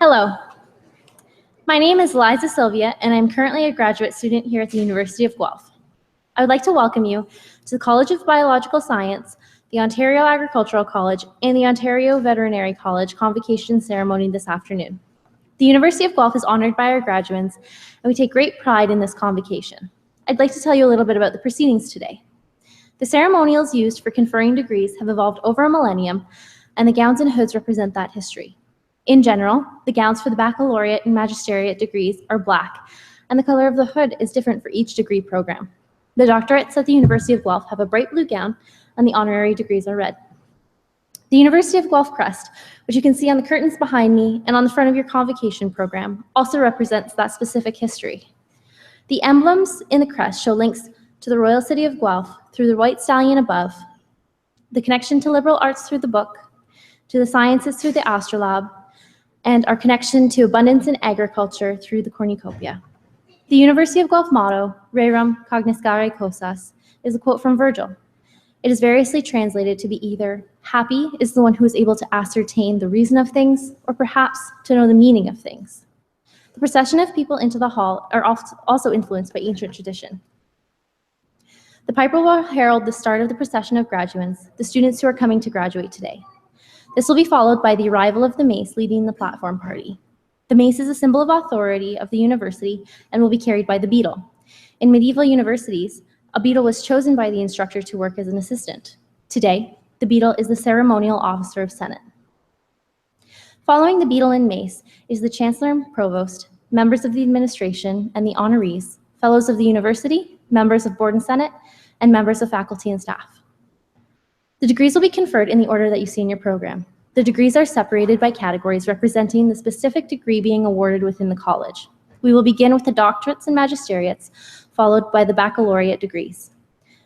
Hello, my name is Liza Sylvia, and I'm currently a graduate student here at the University of Guelph. I would like to welcome you to the College of Biological Science, the Ontario Agricultural College, and the Ontario Veterinary College Convocation ceremony this afternoon. The University of Guelph is honored by our graduates, and we take great pride in this convocation. I'd like to tell you a little bit about the proceedings today. The ceremonials used for conferring degrees have evolved over a millennium, and the gowns and hoods represent that history. In general, the gowns for the baccalaureate and magisteriate degrees are black, and the color of the hood is different for each degree program. The doctorates at the University of Guelph have a bright blue gown, and the honorary degrees are red. The University of Guelph crest, which you can see on the curtains behind me and on the front of your convocation program, also represents that specific history. The emblems in the crest show links to the royal city of Guelph through the white stallion above, the connection to liberal arts through the book, to the sciences through the astrolabe, and our connection to abundance in agriculture through the cornucopia. The University of Guelph motto, Rerum cognoscere causas, is a quote from Virgil. It is variously translated to be either, happy is the one who is able to ascertain the reason of things, or perhaps to know the meaning of things. The procession of people into the hall are also influenced by ancient tradition. The piper will herald the start of the procession of graduates, the students who are coming to graduate today. This will be followed by the arrival of the mace leading the platform party. The mace is a symbol of authority of the university and will be carried by the beadle. In medieval universities, a beadle was chosen by the instructor to work as an assistant. Today, the beadle is the ceremonial officer of Senate. Following the beadle and mace is the Chancellor and Provost, members of the administration, and the honorees, fellows of the university, members of board and senate, and members of faculty and staff. The degrees will be conferred in the order that you see in your program. The degrees are separated by categories representing the specific degree being awarded within the college. We will begin with the doctorates and magisteriates, followed by the baccalaureate degrees.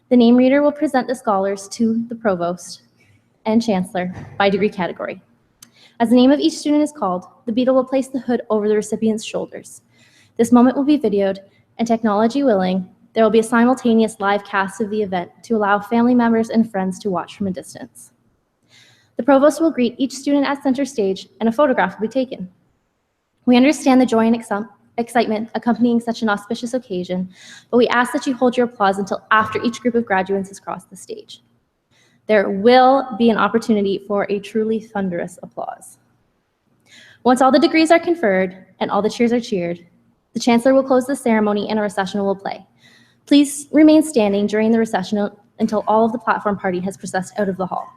The name reader will present the scholars to the provost and chancellor by degree category. As the name of each student is called, the beadle will place the hood over the recipient's shoulders. This moment will be videoed, and technology willing, there will be a simultaneous live cast of the event to allow family members and friends to watch from a distance. The provost will greet each student at center stage, and a photograph will be taken. We understand the joy and excitement accompanying such an auspicious occasion, but we ask that you hold your applause until after each group of graduates has crossed the stage. There will be an opportunity for a truly thunderous applause. Once all the degrees are conferred and all the cheers are cheered, the chancellor will close the ceremony and a recessional will play. Please remain standing during the recessional until all of the platform party has processed out of the hall.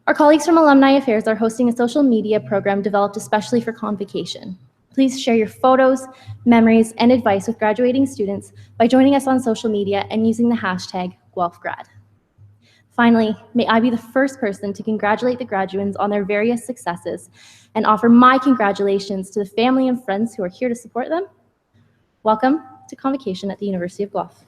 Our colleagues from Alumni Affairs are hosting a social media program developed especially for Convocation. Please share your photos, memories, and advice with graduating students by joining us on social media and using the hashtag #GuelphGrad. Finally, may I be the first person to congratulate the graduates on their various successes and offer my congratulations to the family and friends who are here to support them. Welcome to Convocation at the University of Guelph.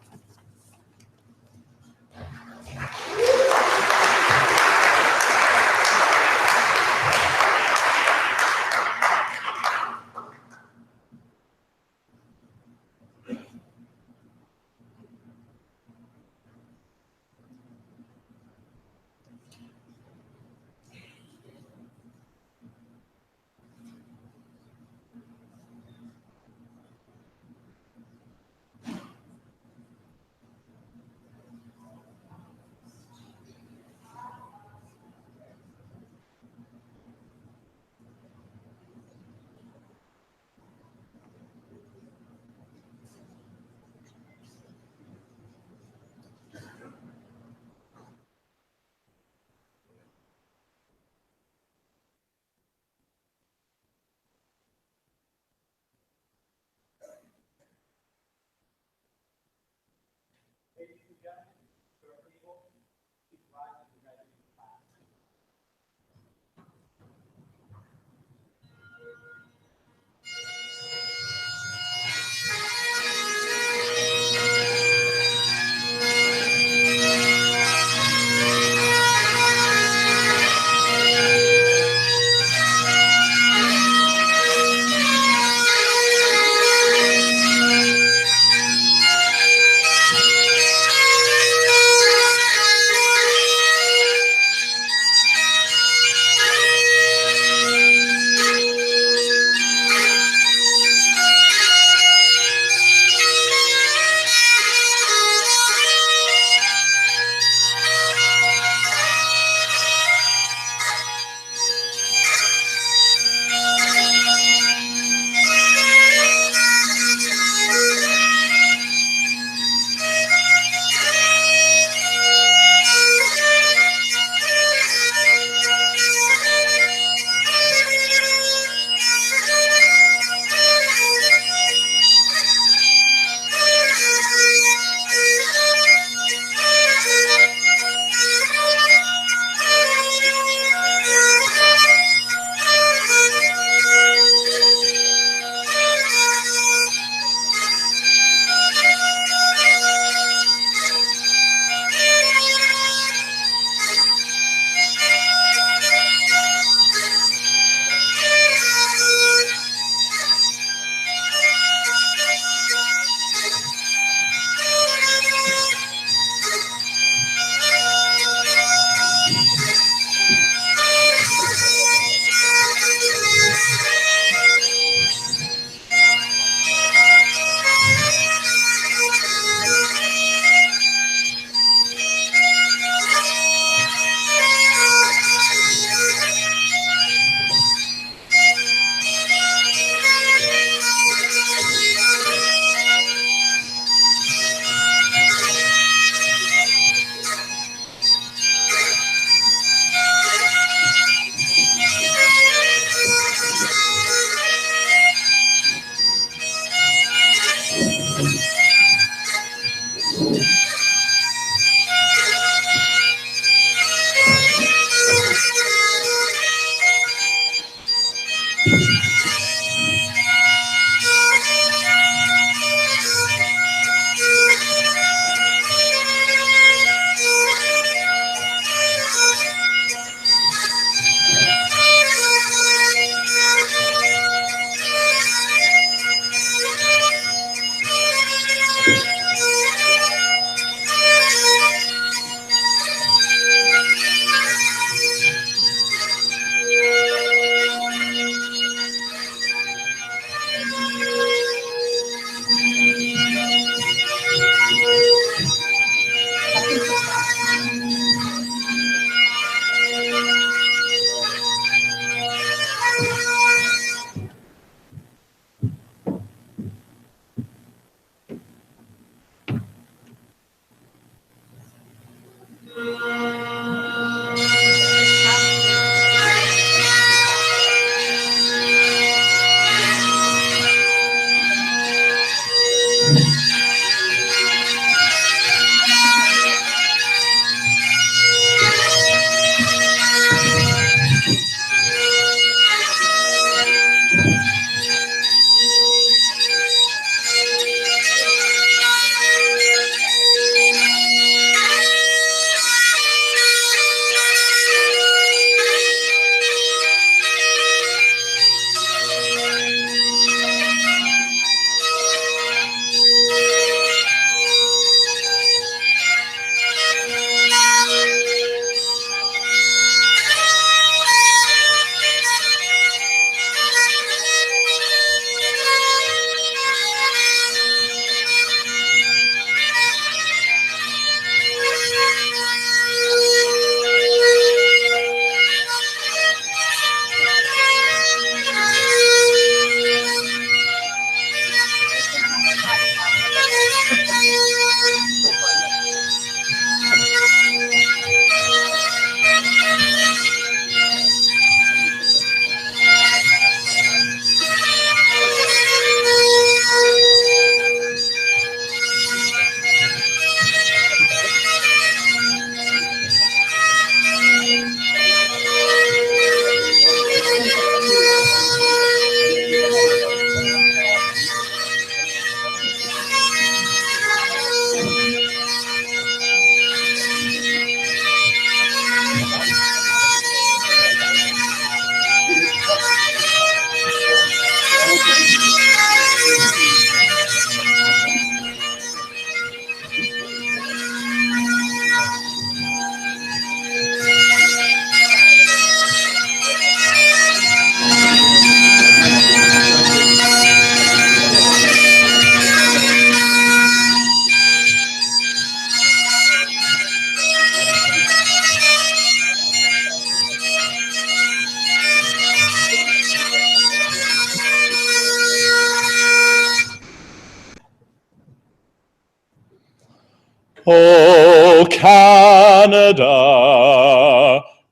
O Canada,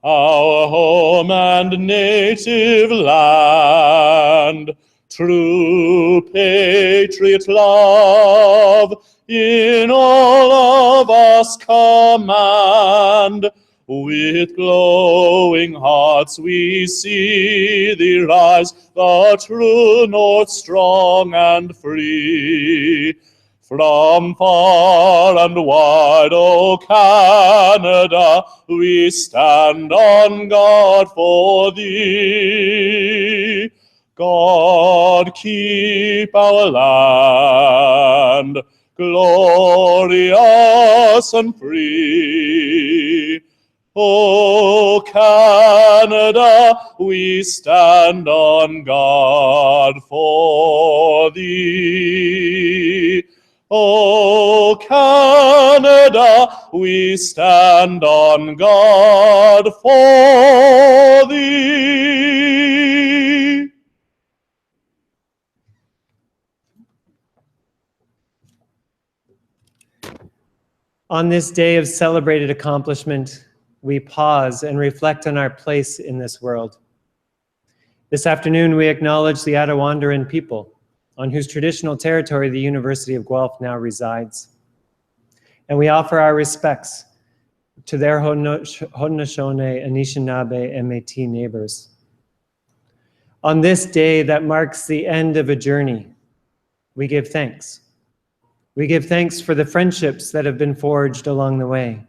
our home and native land, true patriot love in all of us command. With glowing hearts we see thee rise, the true north strong and free. From far and wide, O Canada, we stand on guard for thee. God keep our land, glorious and free. O Canada, we stand on guard for thee. O Canada, we stand on guard for thee. On this day of celebrated accomplishment, we pause and reflect on our place in this world. This afternoon, we acknowledge the Attawandaron people, on whose traditional territory the University of Guelph now resides. And we offer our respects to their Haudenosaunee, Anishinaabe, and Métis neighbors. On this day that marks the end of a journey, we give thanks. We give thanks for the friendships that have been forged along the way.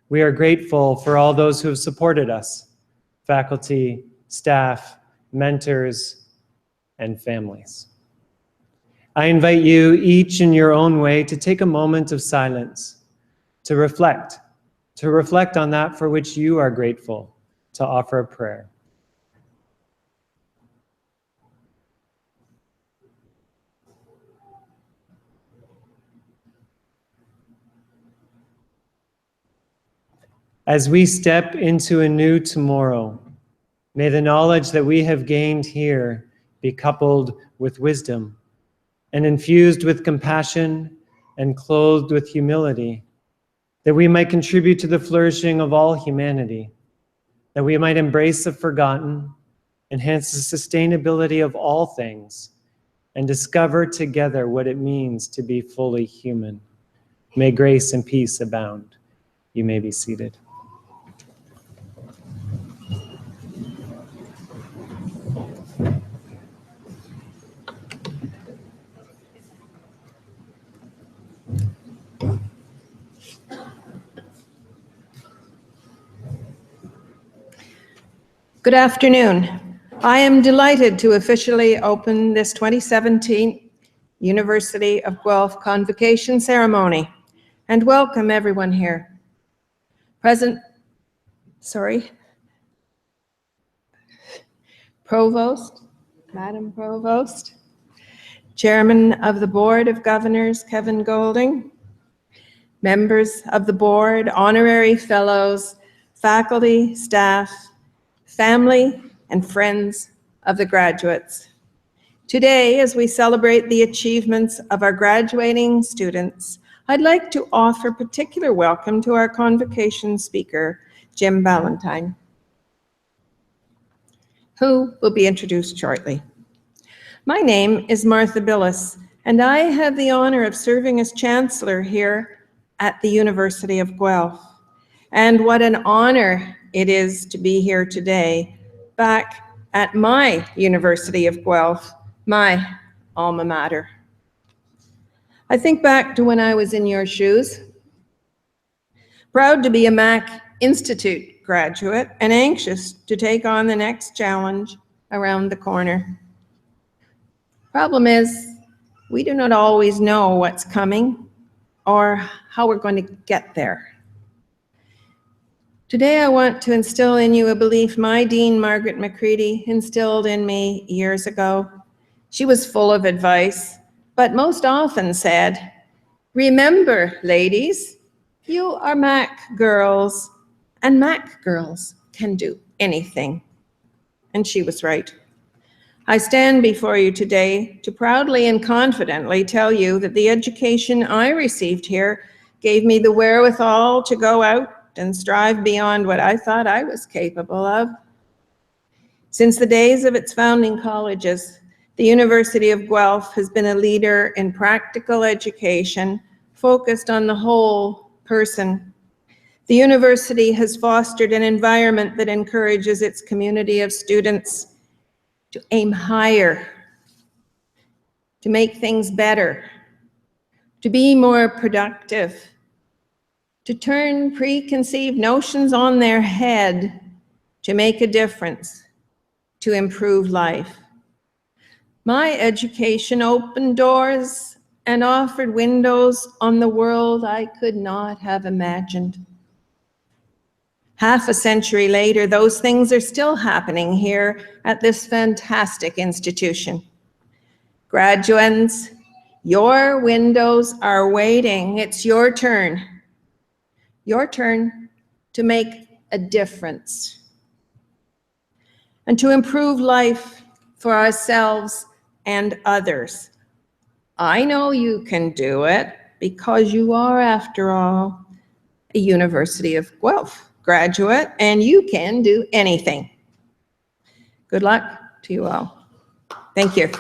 We are grateful for all those who have supported us, faculty, staff, mentors, and families. I invite you, each in your own way, to take a moment of silence, to reflect on that for which you are grateful, to offer a prayer. As we step into a new tomorrow, may the knowledge that we have gained here be coupled with wisdom and infused with compassion and clothed with humility, that we might contribute to the flourishing of all humanity, that we might embrace the forgotten, enhance the sustainability of all things, and discover together what it means to be fully human. May grace and peace abound. You may be seated. Good afternoon. I am delighted to officially open this 2017 University of Guelph Convocation ceremony and welcome everyone here. Provost, Madam Provost, Chairman of the Board of Governors, Kevin Golding, members of the board, honorary fellows, faculty, staff, family, and friends of the graduates. Today, as we celebrate the achievements of our graduating students, I'd like to offer particular welcome to our convocation speaker, Jim Ballantyne, who will be introduced shortly. My name is Martha Billis, and I have the honor of serving as Chancellor here at the University of Guelph. And what an honor it is to be here today, back at my University of Guelph, my alma mater. I think back to when I was in your shoes, proud to be a Mac Institute graduate and anxious to take on the next challenge around the corner. Problem is, we do not always know what's coming or how we're going to get there. Today, I want to instill in you a belief my Dean, Margaret McCready, instilled in me years ago. She was full of advice, but most often said, "Remember, ladies, you are Mac girls, and Mac girls can do anything." And she was right. I stand before you today to proudly and confidently tell you that the education I received here gave me the wherewithal to go out and strive beyond what I thought I was capable of. Since the days of its founding colleges, the University of Guelph has been a leader in practical education focused on the whole person. The university has fostered an environment that encourages its community of students to aim higher, to make things better, to be more productive, to turn preconceived notions on their head, to make a difference, to improve life. My education opened doors and offered windows on the world I could not have imagined. Half a century later, those things are still happening here at this fantastic institution. Graduates, your windows are waiting. It's your turn. Your turn to make a difference and to improve life for ourselves and others. I know you can do it because you are, after all, a University of Guelph graduate, and you can do anything. Good luck to you all. Thank you.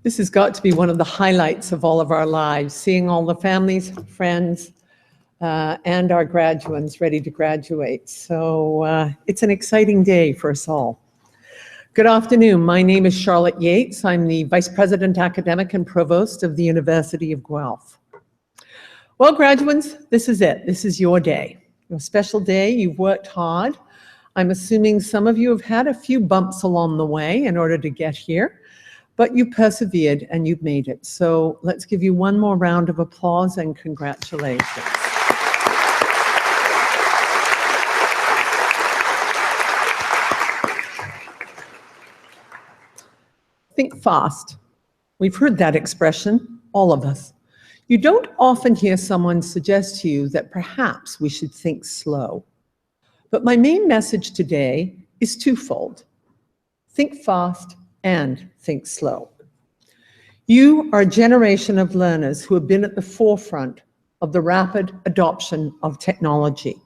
This has got to be one of the highlights of all of our lives, seeing all the families, friends, and our graduates ready to graduate. So it's an exciting day for us all. Good afternoon. My name is Charlotte Yates. I'm the Vice President Academic and Provost of the University of Guelph. Well, graduates, this is it. This is your day, your special day. You've worked hard. I'm assuming some of you have had a few bumps along the way in order to get here, but you persevered and you've made it. So let's give you one more round of applause and congratulations. Think fast. We've heard that expression, all of us. You don't often hear someone suggest to you that perhaps we should think slow. But my main message today is twofold. Think fast and think slow. You are a generation of learners who have been at the forefront of the rapid adoption of technology.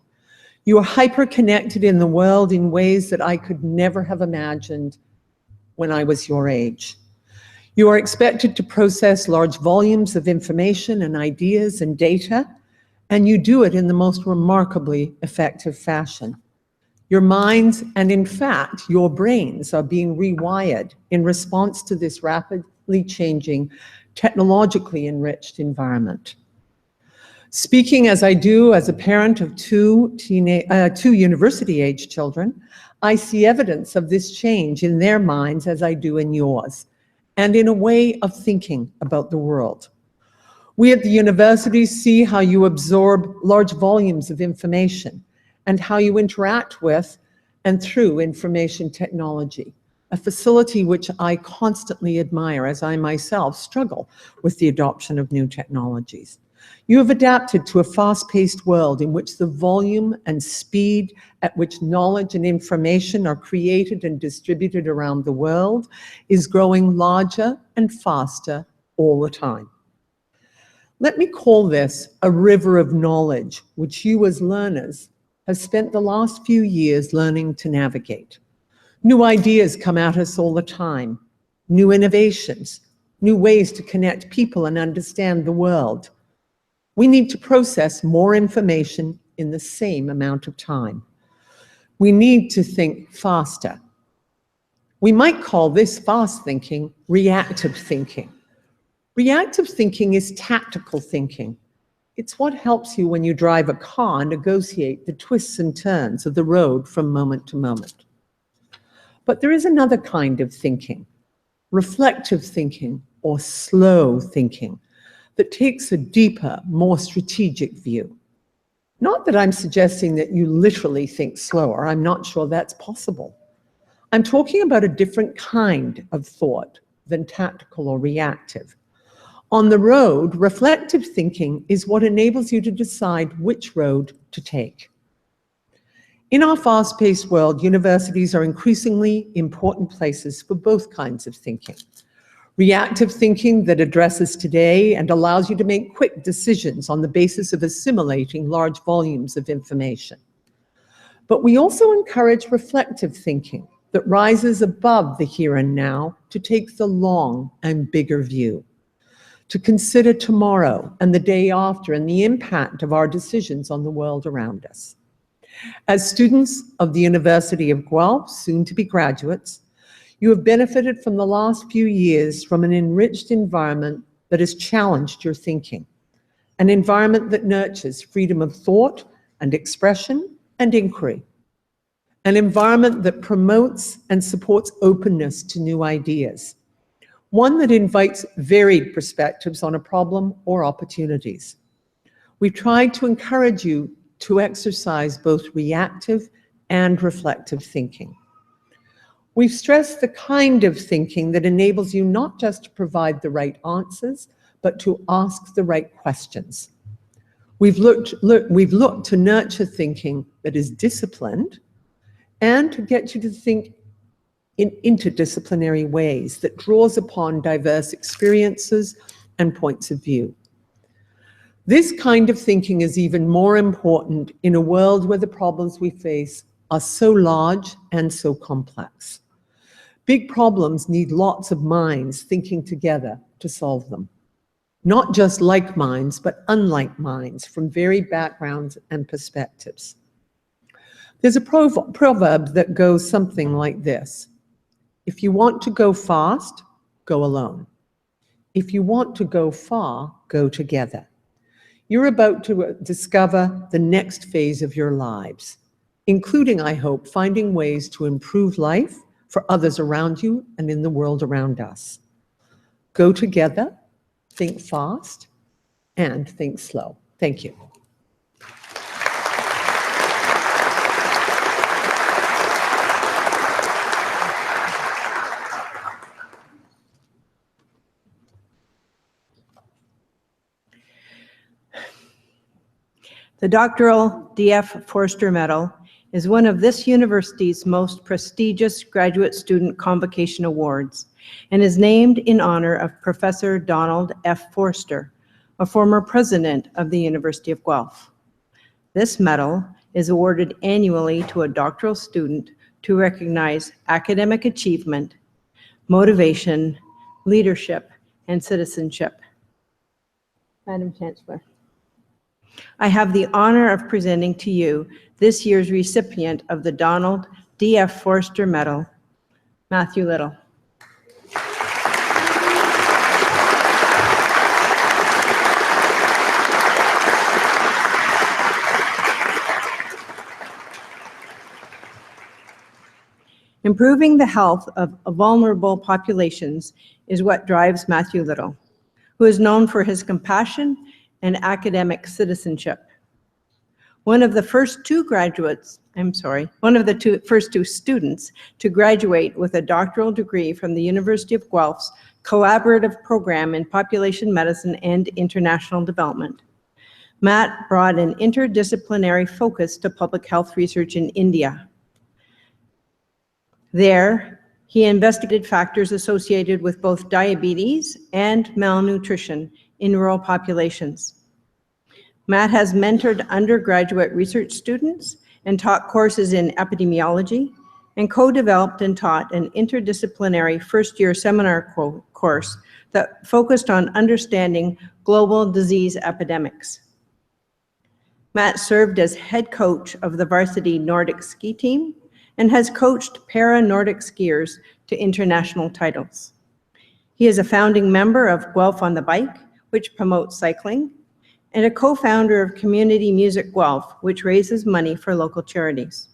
You are hyper-connected in the world in ways that I could never have imagined when I was your age. You are expected to process large volumes of information and ideas and data, and you do it in the most remarkably effective fashion. Your minds, and in fact, your brains, are being rewired in response to this rapidly changing, technologically enriched environment. Speaking as I do as a parent of two university-age children, I see evidence of this change in their minds as I do in yours, and in a way of thinking about the world. We at the university see how you absorb large volumes of information and how you interact with and through information technology, a facility which I constantly admire as I myself struggle with the adoption of new technologies. You have adapted to a fast-paced world in which the volume and speed at which knowledge and information are created and distributed around the world is growing larger and faster all the time. Let me call this a river of knowledge, which you as learners have spent the last few years learning to navigate. New ideas come at us all the time, new innovations, new ways to connect people and understand the world. We need to process more information in the same amount of time. We need to think faster. We might call this fast thinking reactive thinking. Reactive thinking is tactical thinking. It's what helps you when you drive a car negotiate the twists and turns of the road from moment to moment. But there is another kind of thinking, reflective thinking or slow thinking, that takes a deeper, more strategic view. Not that I'm suggesting that you literally think slower. I'm not sure that's possible. I'm talking about a different kind of thought than tactical or reactive. On the road, reflective thinking is what enables you to decide which road to take. In our fast-paced world, universities are increasingly important places for both kinds of thinking. Reactive thinking that addresses today and allows you to make quick decisions on the basis of assimilating large volumes of information. But we also encourage reflective thinking that rises above the here and now to take the long and bigger view, to consider tomorrow and the day after and the impact of our decisions on the world around us. As students of the University of Guelph, soon to be graduates, you have benefited from the last few years from an enriched environment that has challenged your thinking, an environment that nurtures freedom of thought and expression and inquiry, an environment that promotes and supports openness to new ideas, one that invites varied perspectives on a problem or opportunities. We've tried to encourage you to exercise both reactive and reflective thinking. We've stressed the kind of thinking that enables you not just to provide the right answers, but to ask the right questions. We've looked to nurture thinking that is disciplined and to get you to think in interdisciplinary ways that draws upon diverse experiences and points of view. This kind of thinking is even more important in a world where the problems we face are so large and so complex. Big problems need lots of minds thinking together to solve them. Not just like minds, but unlike minds from varied backgrounds and perspectives. There's a proverb that goes something like this: if you want to go fast, go alone. If you want to go far, go together. You're about to discover the next phase of your lives, including, I hope, finding ways to improve life for others around you and in the world around us. Go together, think fast, and think slow. Thank you. The doctoral D.F. Forster Medal is one of this university's most prestigious graduate student convocation awards and is named in honor of Professor Donald F. Forster, a former president of the University of Guelph. This medal is awarded annually to a doctoral student to recognize academic achievement, motivation, leadership, and citizenship. Madam Chancellor, I have the honor of presenting to you this year's recipient of the Donald D.F. Forster Medal, Matthew Little. Improving the health of vulnerable populations is what drives Matthew Little, who is known for his compassion and academic citizenship. One of the first two students to graduate with a doctoral degree from the University of Guelph's collaborative program in population medicine and international development. Matt brought an interdisciplinary focus to public health research in India. There, he investigated factors associated with both diabetes and malnutrition in rural populations. Matt has mentored undergraduate research students and taught courses in epidemiology and co-developed and taught an interdisciplinary first-year seminar course that focused on understanding global disease epidemics. Matt served as head coach of the varsity Nordic ski team and has coached para-Nordic skiers to international titles. He is a founding member of Guelph on the Bike, which promotes cycling, and a co-founder of Community Music Guelph, which raises money for local charities.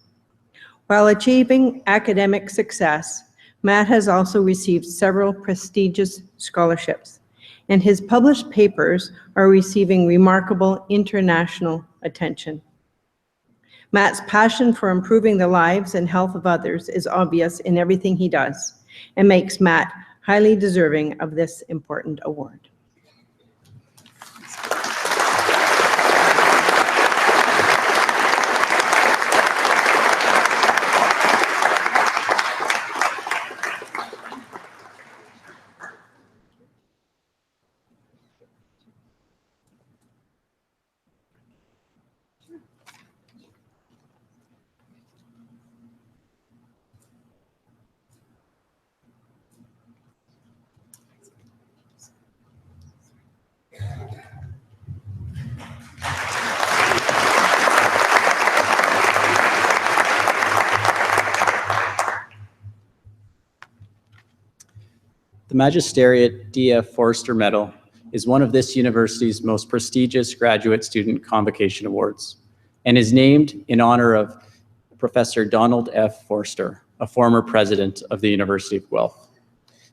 While achieving academic success, Matt has also received several prestigious scholarships, and his published papers are receiving remarkable international attention. Matt's passion for improving the lives and health of others is obvious in everything he does, and makes Matt highly deserving of this important award. The Magisteriate D.F. Forster Medal is one of this university's most prestigious graduate student convocation awards and is named in honor of Professor Donald F. Forster, a former president of the University of Guelph.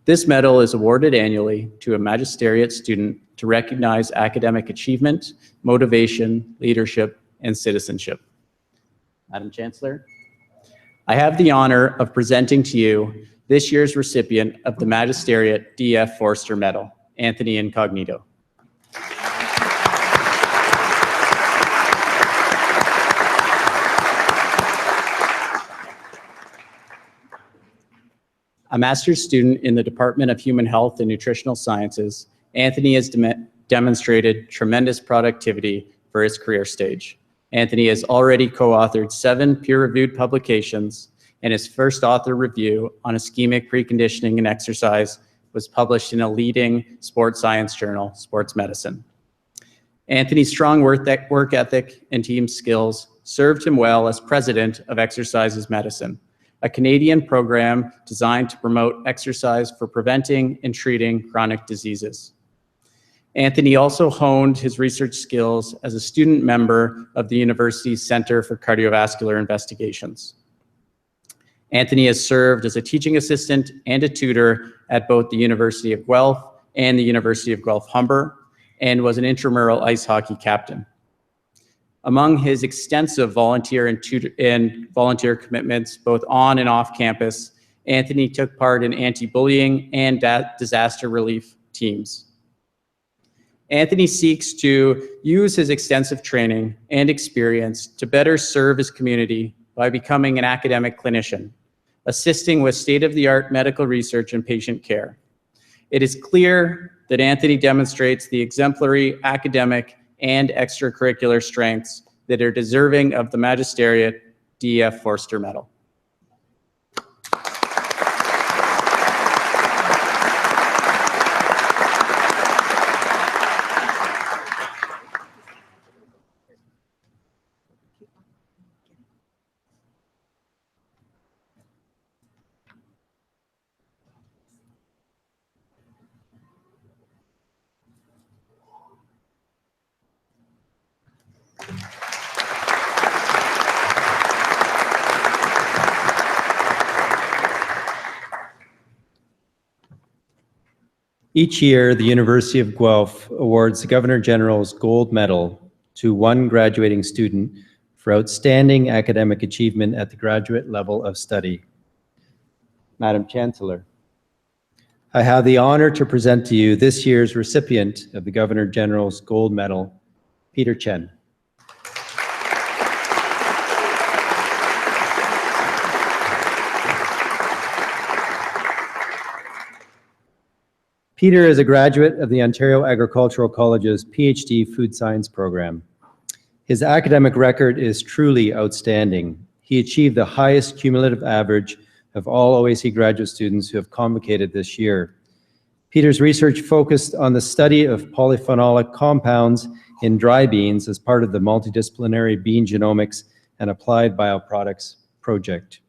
This medal is awarded annually to a magisteriate student to recognize academic achievement, motivation, leadership, and citizenship. Madam Chancellor, I have the honor of presenting to you this year's recipient of the Magisteriate D.F. Forster Medal, Anthony Incognito. A master's student in the Department of Human Health and Nutritional Sciences, Anthony has demonstrated tremendous productivity for his career stage. Anthony has already co-authored 7 peer-reviewed publications and his first author review on ischemic preconditioning and exercise was published in a leading sports science journal, Sports Medicine. Anthony's strong work ethic and team skills served him well as president of Exercises Medicine, a Canadian program designed to promote exercise for preventing and treating chronic diseases. Anthony also honed his research skills as a student member of the university's Center for Cardiovascular Investigations. Anthony has served as a teaching assistant and a tutor at both the University of Guelph and the University of Guelph-Humber, and was an intramural ice hockey captain. Among his extensive volunteer and volunteer commitments, both on and off campus, Anthony took part in anti-bullying and disaster relief teams. Anthony seeks to use his extensive training and experience to better serve his community by becoming an academic clinician, assisting with state-of-the-art medical research and patient care. It is clear that Anthony demonstrates the exemplary academic and extracurricular strengths that are deserving of the Magisteriate D.F. Forster Medal. Each year, the University of Guelph awards the Governor General's Gold Medal to one graduating student for outstanding academic achievement at the graduate level of study. Madam Chancellor, I have the honor to present to you this year's recipient of the Governor General's Gold Medal, Peter Chen. Peter is a graduate of the Ontario Agricultural College's PhD Food Science program. His academic record is truly outstanding. He achieved the highest cumulative average of all OAC graduate students who have convocated this year. Peter's research focused on the study of polyphenolic compounds in dry beans as part of the multidisciplinary bean genomics and applied bioproducts project.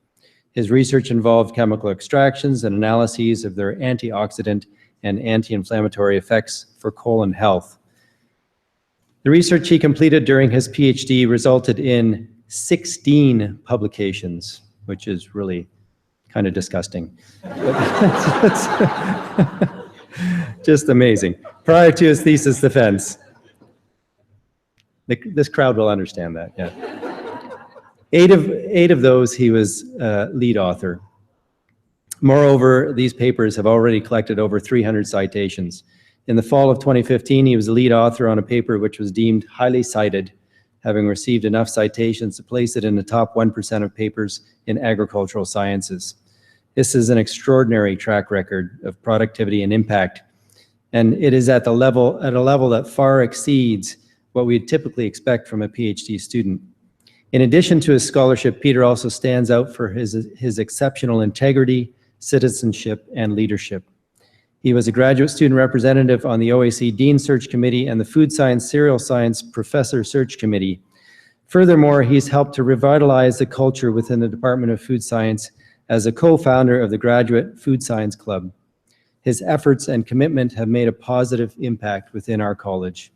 His research involved chemical extractions and analyses of their antioxidant and anti-inflammatory effects for colon health. The research he completed during his PhD resulted in 16 publications, which is really kind of disgusting. Just amazing. Prior to his thesis defense. This crowd will understand that, yeah. Eight of those he was lead author. Moreover, these papers have already collected over 300 citations. In the fall of 2015, he was the lead author on a paper which was deemed highly cited, having received enough citations to place it in the top 1% of papers in agricultural sciences. This is an extraordinary track record of productivity and impact, and it is at a level that far exceeds what we typically expect from a PhD student. In addition to his scholarship, Peter also stands out for his exceptional integrity, citizenship, and leadership. He was a graduate student representative on the OAC Dean Search Committee and the Food Science Cereal Science Professor Search Committee. Furthermore, he's helped to revitalize the culture within the Department of Food Science as a co-founder of the Graduate Food Science Club. His efforts and commitment have made a positive impact within our college.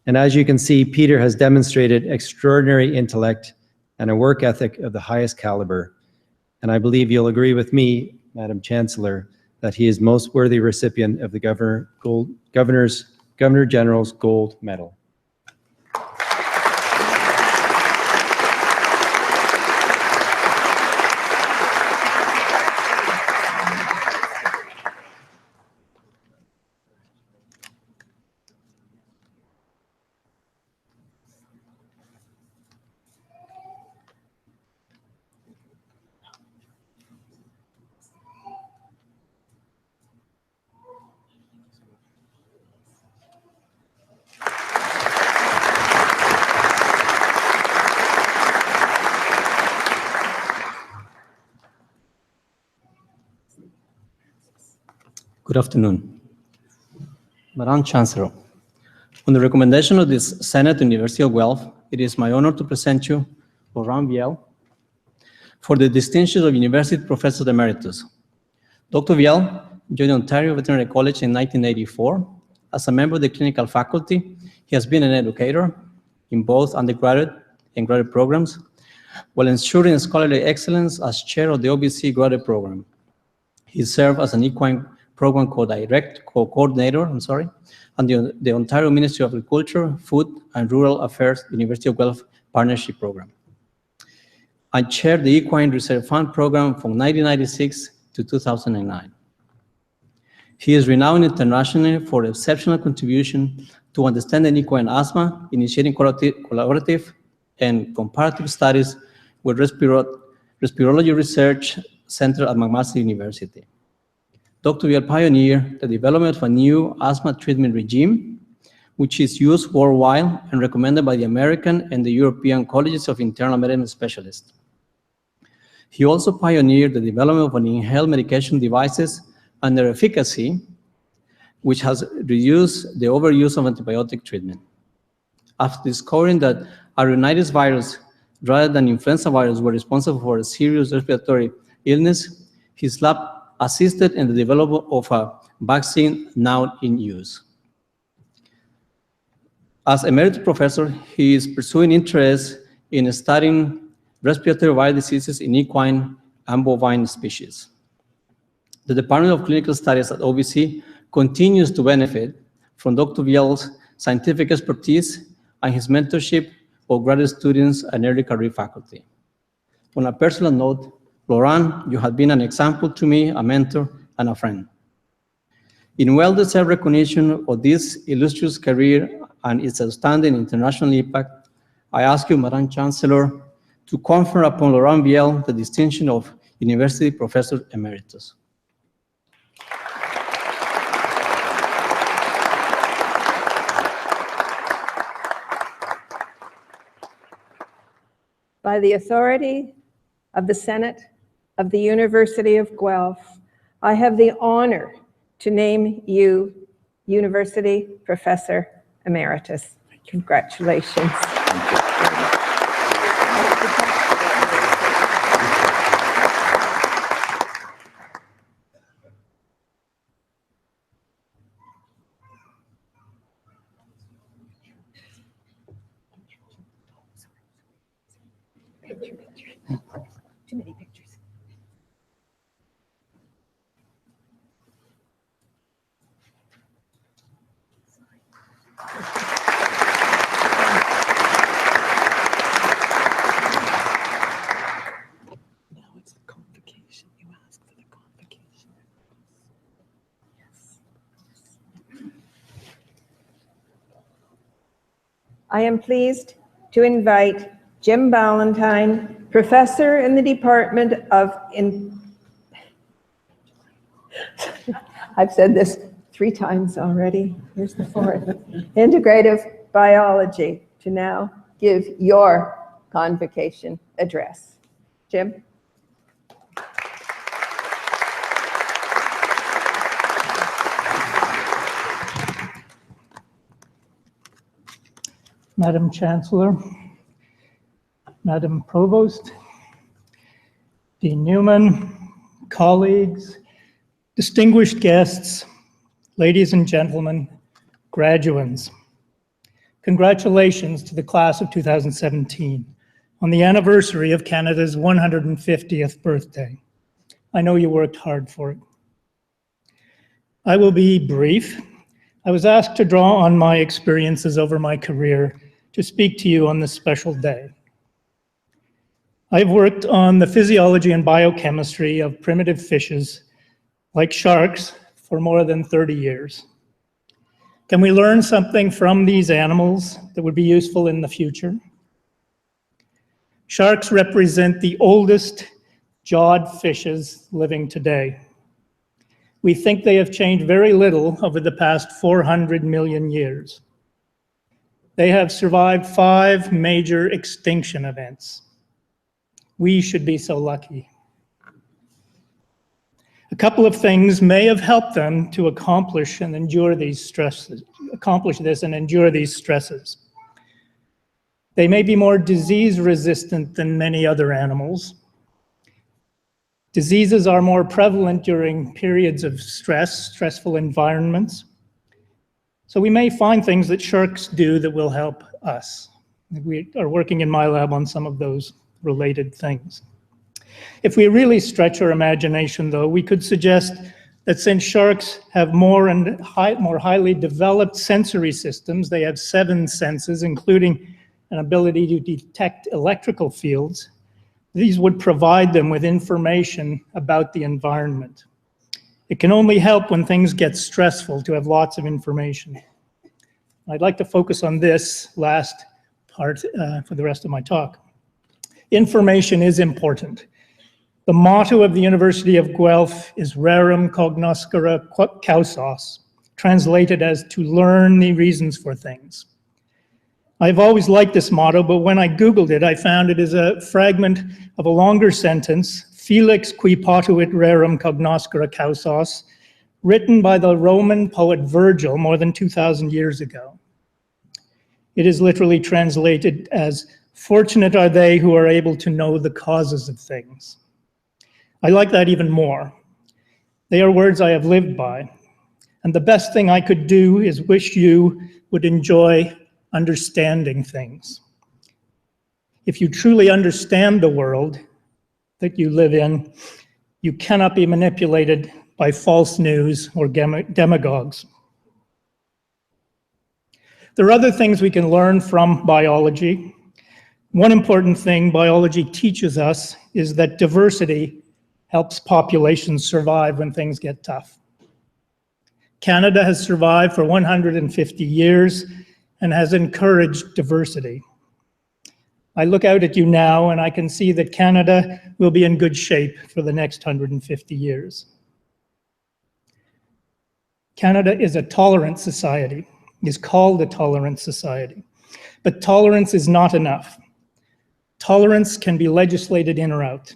And as you can see, Peter has demonstrated extraordinary intellect and a work ethic of the highest caliber. And I believe you'll agree with me, Madam Chancellor, that he is most worthy recipient of the Governor General's Gold Medal. Good afternoon. Madam Chancellor, on the recommendation of the Senate University of Guelph, it is my honor to present you Laurent Viel for the distinction of University Professor Emeritus. Dr. Viel joined Ontario Veterinary College in 1984. As a member of the clinical faculty, he has been an educator in both undergraduate and graduate programs, while ensuring scholarly excellence as chair of the OBC graduate program. He served as an equine program coordinator, and the Ontario Ministry of Agriculture, Food and Rural Affairs University of Guelph Partnership Program. I chaired the Equine Reserve Fund program from 1996 to 2009. He is renowned internationally for exceptional contribution to understanding equine asthma, initiating collaborative and comparative studies with Respirology Research Center at McMaster University. Dr. Viel pioneered the development of a new asthma treatment regime, which is used worldwide and recommended by the American and the European Colleges of Internal Medicine Specialists. He also pioneered the development of inhaled medication devices and their efficacy, which has reduced the overuse of antibiotic treatment. After discovering that a rhinitis virus rather than influenza virus were responsible for a serious respiratory illness, his lab assisted in the development of a vaccine now in use. As emeritus professor, he is pursuing interest in studying respiratory viral diseases in equine and bovine species. The Department of Clinical Studies at OBC continues to benefit from Dr. Viel's scientific expertise and his mentorship of graduate students and early career faculty. On a personal note, Laurent, you have been an example to me, a mentor, and a friend. In well-deserved recognition of this illustrious career and its outstanding international impact, I ask you, Madam Chancellor, to confer upon Laurent Viel the distinction of University Professor Emeritus. By the authority of the Senate of the University of Guelph, I have the honor to name you University Professor Emeritus. Congratulations. Too many pictures. Now it's the convocation. You ask for the convocation. Yes. I am pleased to invite Jim Ballantyne, professor in the Department of I've said this 3 times already. Here's the 4th. Integrative Biology, to now give your convocation address. Jim? Madam Chancellor, Madam Provost, Dean Newman, colleagues, distinguished guests, ladies and gentlemen, graduands. Congratulations to the class of 2017 on the anniversary of Canada's 150th birthday. I know you worked hard for it. I will be brief. I was asked to draw on my experiences over my career to speak to you on this special day. I've worked on the physiology and biochemistry of primitive fishes, like sharks, for more than 30 years. Can we learn something from these animals that would be useful in the future? Sharks represent the oldest jawed fishes living today. We think they have changed very little over the past 400 million years. They have survived 5 major extinction events. We should be so lucky. A couple of things may have helped them to accomplish and endure these stresses, They may be more disease resistant than many other animals. Diseases are more prevalent during periods of stressful environments. So we may find things that sharks do that will help us. We are working in my lab on some of those related things. If we really stretch our imagination, though, we could suggest that since sharks have more highly developed sensory systems, they have 7 senses, including an ability to detect electrical fields, these would provide them with information about the environment. It can only help when things get stressful to have lots of information. I'd like to focus on this last part for the rest of my talk. Information is important. The motto of the University of Guelph is rerum cognoscere causas, translated as to learn the reasons for things. I've always liked this motto, but when I Googled it, I found it is a fragment of a longer sentence, Felix qui potuit rerum cognoscere causas, written by the Roman poet Virgil more than 2,000 years ago. It is literally translated as, fortunate are they who are able to know the causes of things. I like that even more. They are words I have lived by, and the best thing I could do is wish you would enjoy understanding things. If you truly understand the world that you live in, you cannot be manipulated by false news or demagogues. There are other things we can learn from biology. One important thing biology teaches us is that diversity helps populations survive when things get tough. Canada has survived for 150 years and has encouraged diversity. I look out at you now and I can see that Canada will be in good shape for the next 150 years. Canada is a tolerant society, is called a tolerant society, but tolerance is not enough. Tolerance can be legislated in or out.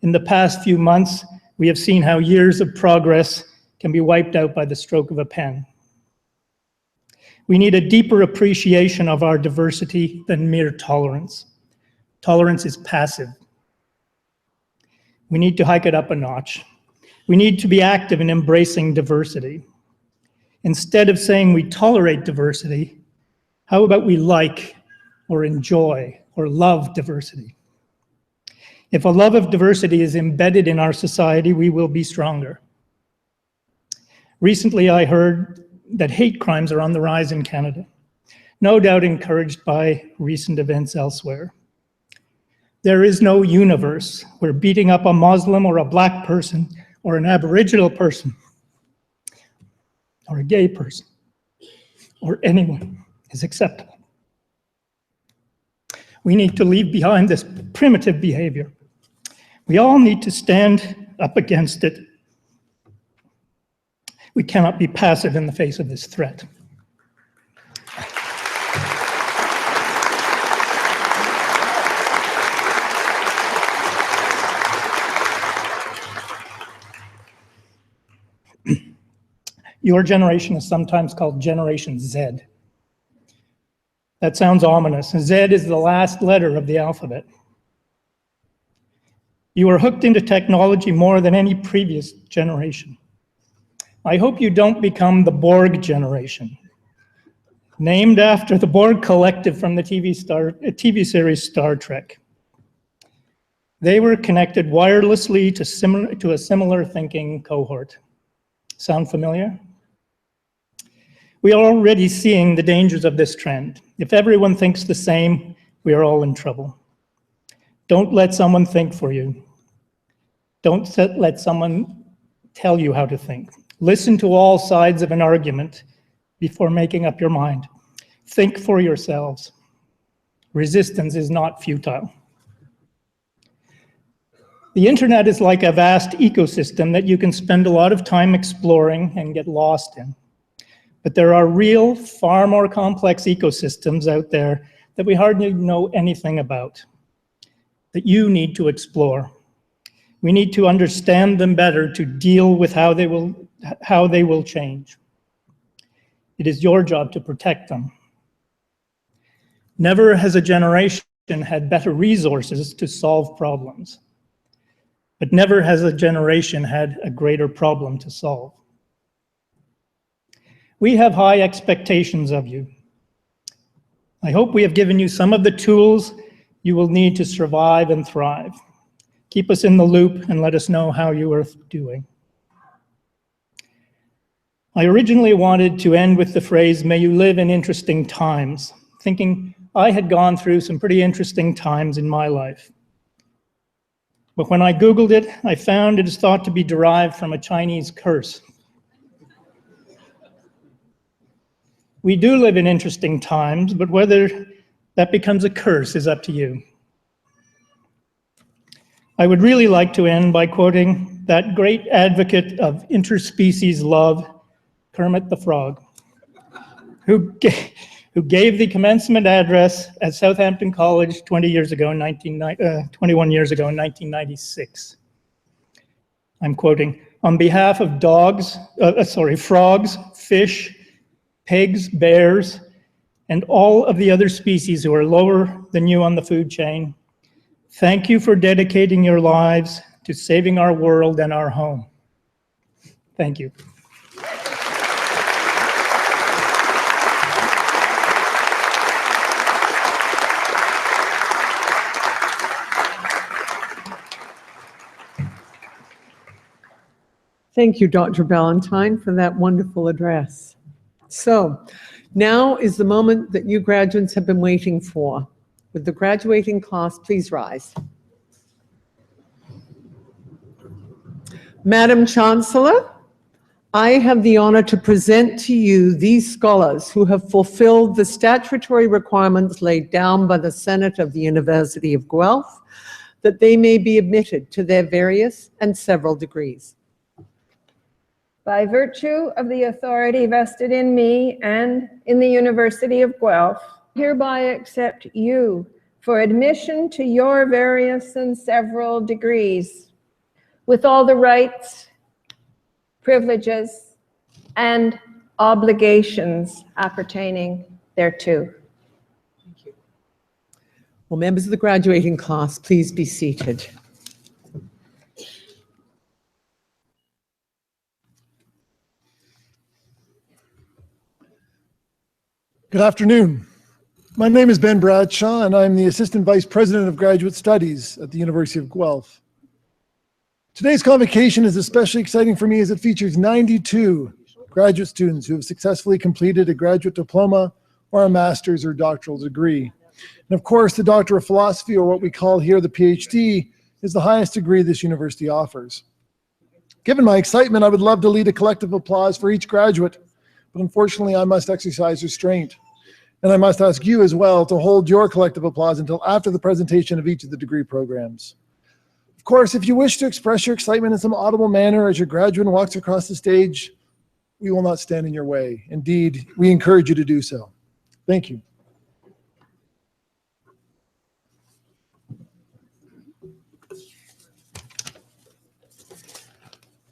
In the past few months, we have seen how years of progress can be wiped out by the stroke of a pen. We need a deeper appreciation of our diversity than mere tolerance. Tolerance is passive. We need to hike it up a notch. We need to be active in embracing diversity. Instead of saying we tolerate diversity, how about we like or enjoy or love diversity? If a love of diversity is embedded in our society, we will be stronger. Recently, I heard that hate crimes are on the rise in Canada, no doubt encouraged by recent events elsewhere. There is no universe where beating up a Muslim or a Black person or an Aboriginal person or a gay person or anyone is acceptable. We need to leave behind this primitive behavior. We all need to stand up against it. We cannot be passive in the face of this threat. Your generation is sometimes called Generation Z. That sounds ominous. Z is the last letter of the alphabet. You are hooked into technology more than any previous generation. I hope you don't become the Borg generation, named after the Borg collective from the TV series Star Trek. They were connected wirelessly to a similar thinking cohort. Sound familiar? We are already seeing the dangers of this trend. If everyone thinks the same, we are all in trouble. Don't let someone think for you. Don't let someone tell you how to think. Listen to all sides of an argument before making up your mind. Think for yourselves. Resistance is not futile. The internet is like a vast ecosystem that you can spend a lot of time exploring and get lost in. But there are real, far more complex ecosystems out there that we hardly know anything about, that you need to explore. We need to understand them better to deal with how they will change. It is your job to protect them. Never has a generation had better resources to solve problems, but never has a generation had a greater problem to solve. We have high expectations of you. I hope we have given you some of the tools you will need to survive and thrive. Keep us in the loop and let us know how you are doing. I originally wanted to end with the phrase, "May you live in interesting times," thinking I had gone through some pretty interesting times in my life. But when I Googled it, I found it is thought to be derived from a Chinese curse. We do live in interesting times, but whether that becomes a curse is up to you. I would really like to end by quoting that great advocate of interspecies love, Kermit the Frog, who gave the commencement address at Southampton College 21 years ago in 1996. I'm quoting, "On behalf of frogs, fish, pigs, bears, and all of the other species who are lower than you on the food chain, thank you for dedicating your lives to saving our world and our home." Thank you. Thank you, Dr. Ballantyne, for that wonderful address. So now is the moment that you graduates have been waiting for. Would the graduating class please rise? Madam Chancellor, I have the honor to present to you these scholars who have fulfilled the statutory requirements laid down by the Senate of the University of Guelph that they may be admitted to their various and several degrees. By virtue of the authority vested in me and in the University of Guelph, hereby accept you for admission to your various and several degrees, with all the rights, privileges, and obligations appertaining thereto. Thank you. Well, members of the graduating class, please be seated. Good afternoon. My name is Ben Bradshaw, and I'm the Assistant Vice President of Graduate Studies at the University of Guelph. Today's convocation is especially exciting for me as it features 92 graduate students who have successfully completed a graduate diploma or a master's or doctoral degree. And of course, the Doctor of Philosophy, or what we call here the PhD, is the highest degree this university offers. Given my excitement, I would love to lead a collective applause for each graduate, but unfortunately, I must exercise restraint. And I must ask you as well to hold your collective applause until after the presentation of each of the degree programs. Of course, if you wish to express your excitement in some audible manner as your graduate walks across the stage, we will not stand in your way. Indeed, we encourage you to do so. Thank you.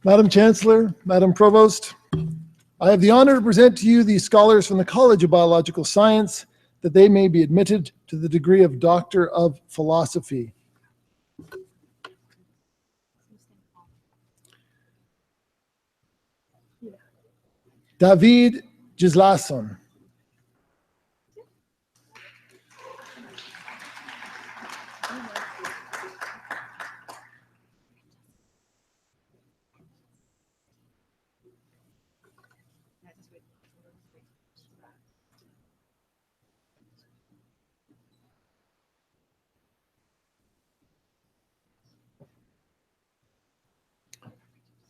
Madam Chancellor, Madam Provost, I have the honor to present to you these scholars from the College of Biological Science that they may be admitted to the degree of Doctor of Philosophy. David Gislason.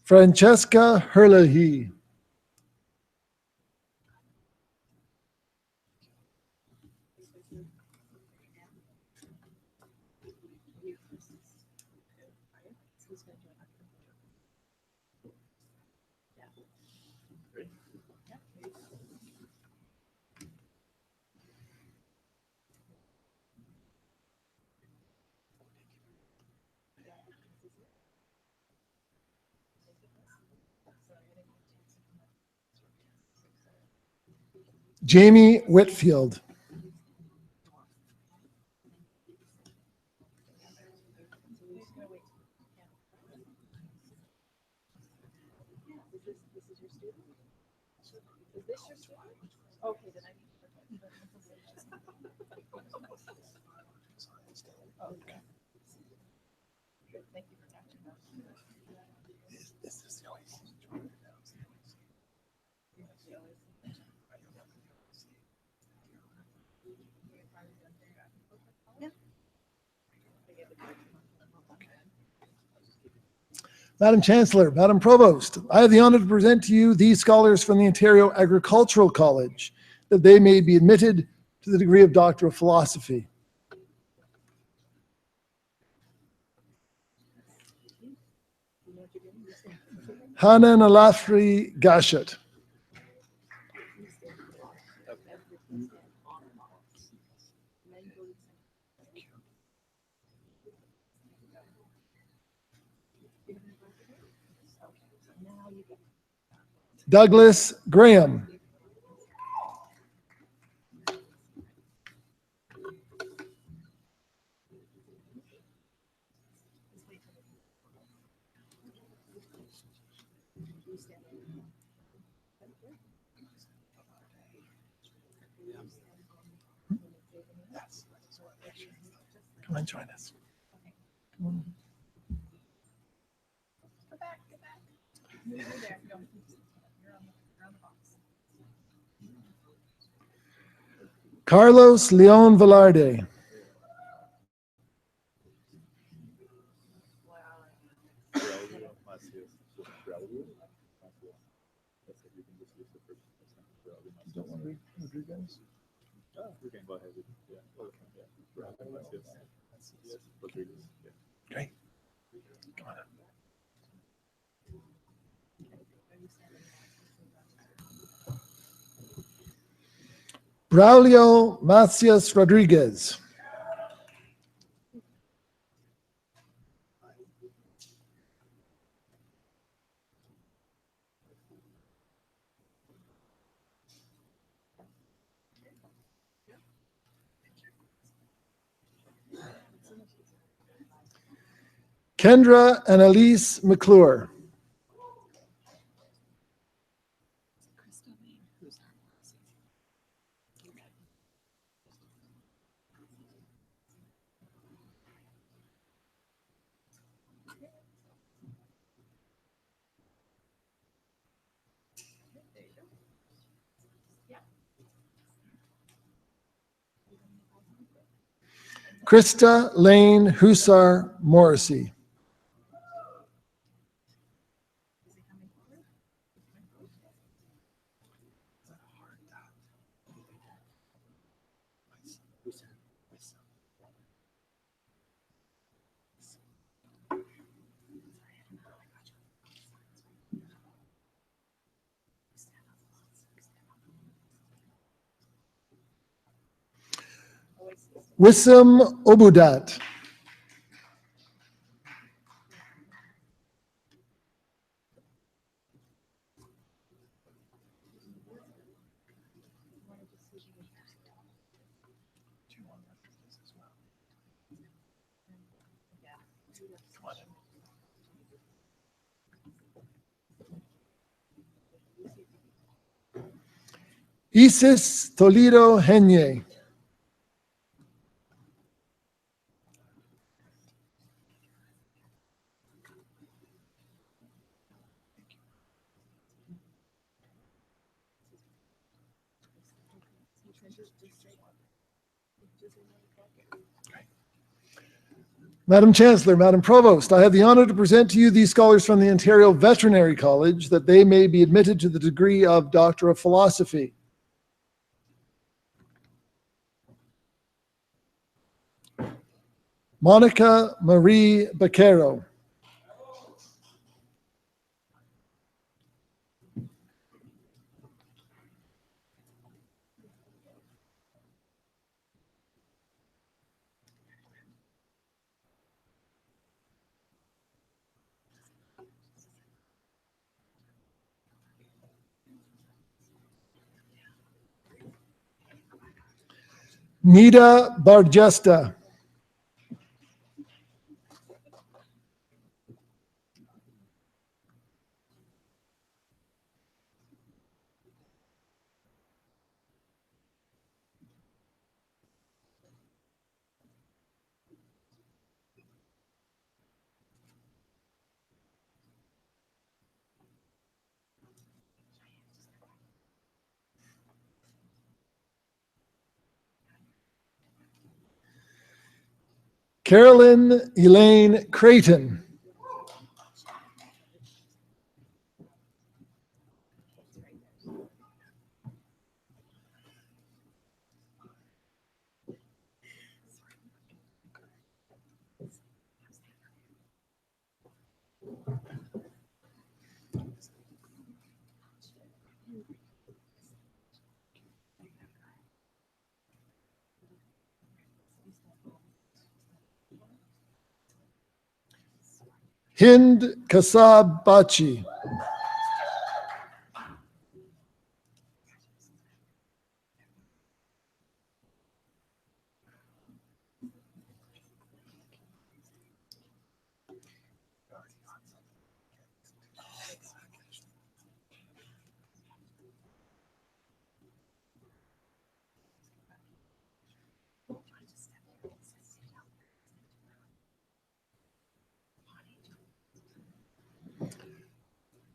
Francesca Herlihy. Jamie Whitfield. Madam Chancellor, Madam Provost, I have the honor to present to you these scholars from the Ontario Agricultural College, that they may be admitted to the degree of Doctor of Philosophy. Hannah Nalafri Gashet. Douglas Graham. Come on, join us. Come on. Carlos Leon Velarde. Great. Come on up. Braulio Macias Rodriguez. Kendra Annalise McClure. Krista Lane Hussar Morrissey. Wissam Obudat. Isis Toledo Henye. Madam Chancellor, Madam Provost, I have the honor to present to you these scholars from the Ontario Veterinary College, that they may be admitted to the degree of Doctor of Philosophy. Monica Marie Baquero. Nida Barjesta. Carolyn Elaine Creighton. Hind Kasab Bachi.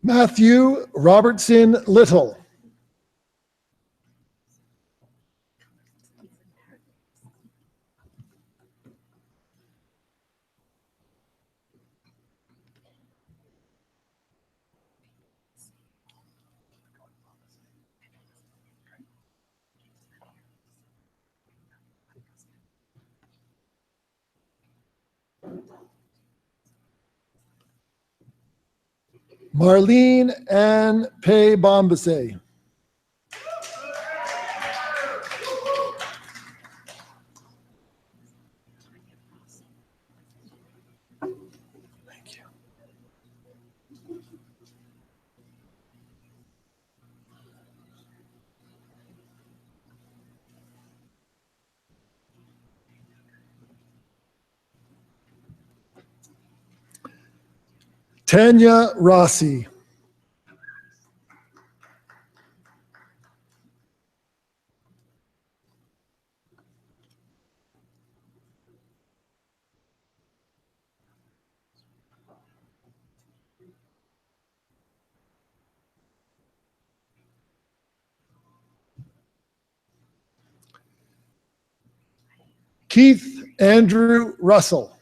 Matthew Robertson Little. Marlene Ann Pei Bombase. Tanya Rossi. Keith Andrew Russell.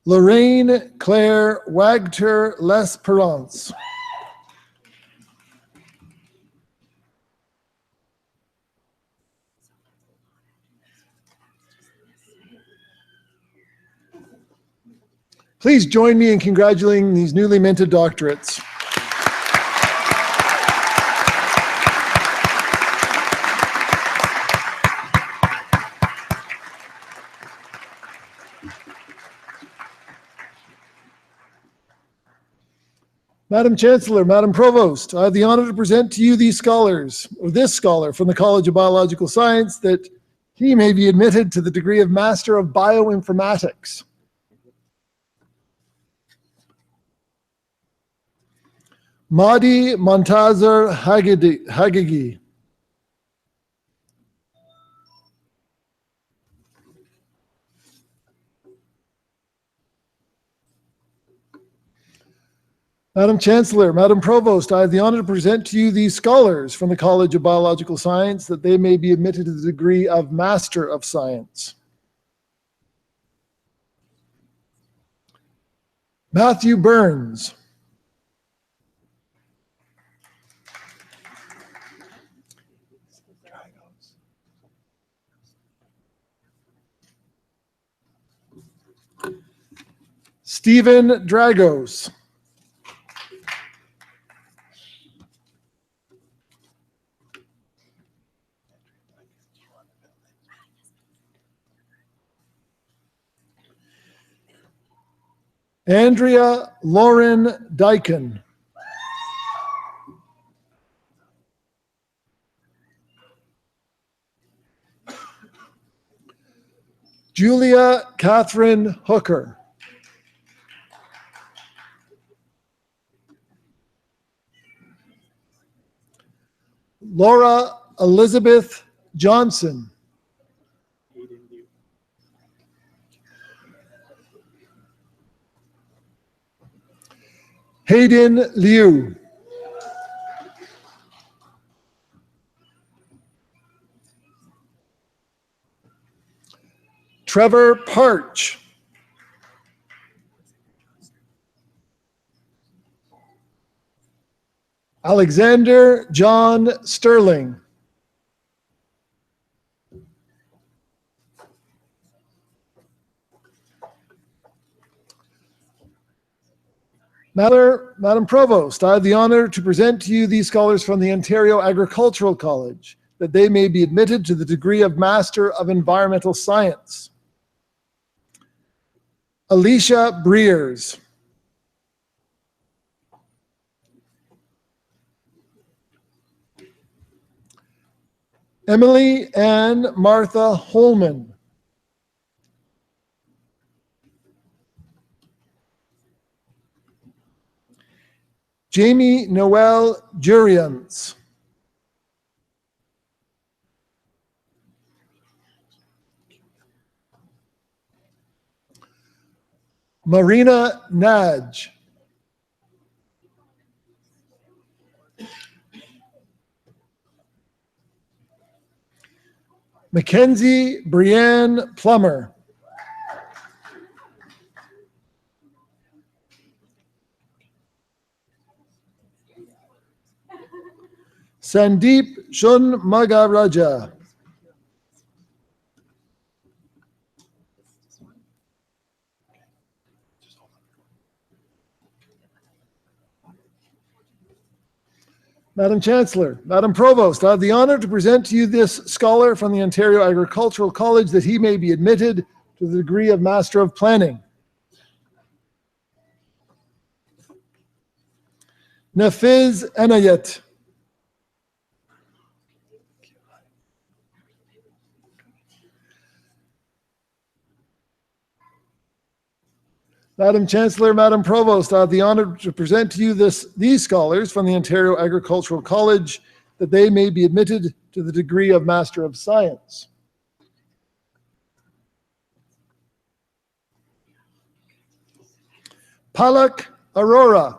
Lorraine Claire Wagter Lesperance. Please join me in congratulating these newly minted doctorates. Madam Chancellor, Madam Provost, I have the honor to present to you these scholars, or this scholar from the College of Biological Science, that he may be admitted to the degree of Master of Bioinformatics. Mahdi Montazar Hagegi. Madam Chancellor, Madam Provost, I have the honor to present to you these scholars from the College of Biological Science that they may be admitted to the degree of Master of Science. Matthew Burns. Stephen Dragos. Andrea Lauren Dyken. Julia Catherine Hooker. Laura Elizabeth Johnson. Hayden Liu. Trevor Parch. Alexander John Sterling. Madam Provost, I have the honor to present to you these scholars from the Ontario Agricultural College, that they may be admitted to the degree of Master of Environmental Science. Alicia Breers. Emily Ann Martha Holman. Jamie Noel Jurians. Marina Naj. Mackenzie Brienne Plummer. Sandeep Shun Magaraja. Madam Chancellor, Madam Provost, I have the honor to present to you this scholar from the Ontario Agricultural College, that he may be admitted to the degree of Master of Planning. Nafiz Enayet. Madam Chancellor, Madam Provost, I have the honor to present to you these scholars from the Ontario Agricultural College, that they may be admitted to the degree of Master of Science. Palak Arora.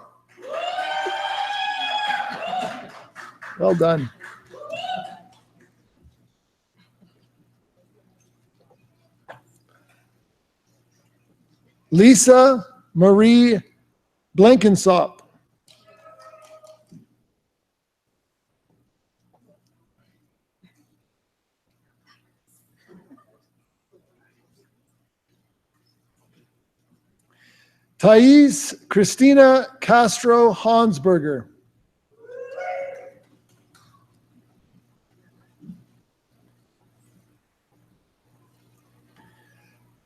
Well done. Lisa Marie Blankensop. Thais Christina Castro Hansberger.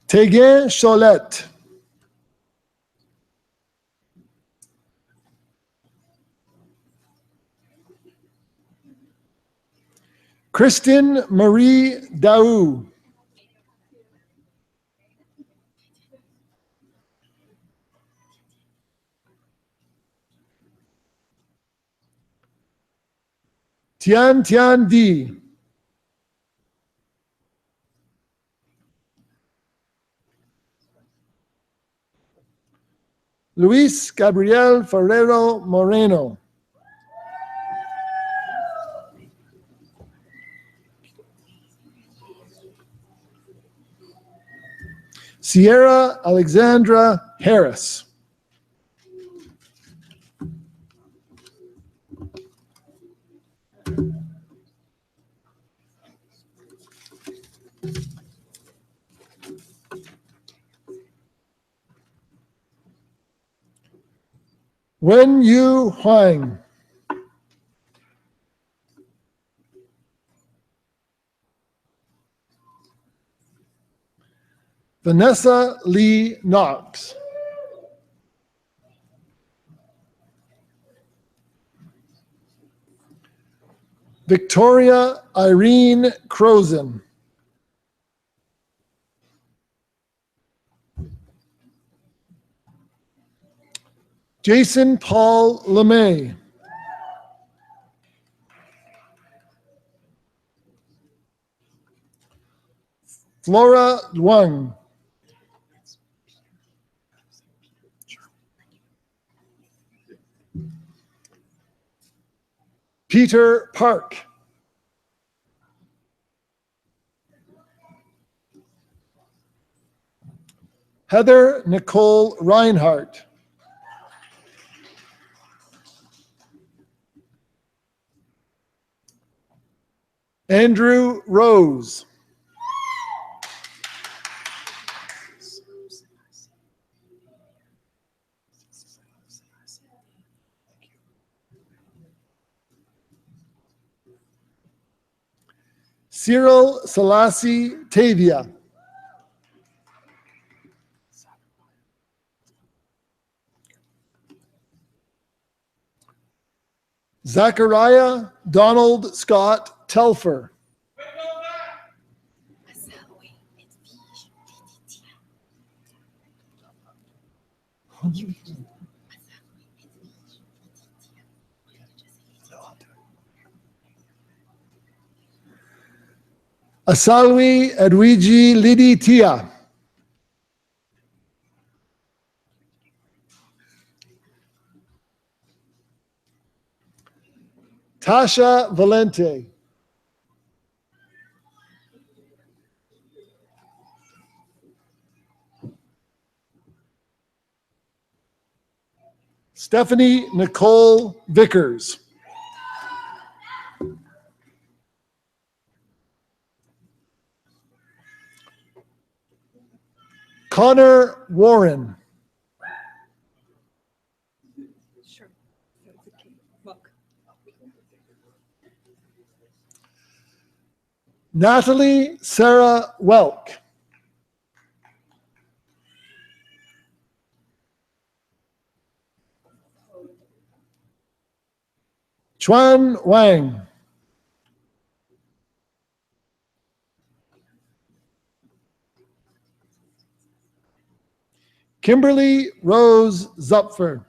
Teguin Cholette. Kristen Marie Daou. Tian Tian Di. Luis Gabriel Ferrero Moreno. Sierra Alexandra Harris. Wen Yu Huang. Vanessa Lee Knox. Victoria Irene Crozen. Jason Paul LeMay. Flora Wang. Peter Park. Heather Nicole Reinhardt. Andrew Rose. Cyril Selassie Tavia. Zachariah Donald Scott Telfer. Asalwi Edwigi Lidi Tia. Tasha Valente. Stephanie Nicole Vickers. Connor Warren. Natalie Sarah Welk. Chuan Wang. Kimberly Rose Zupfer.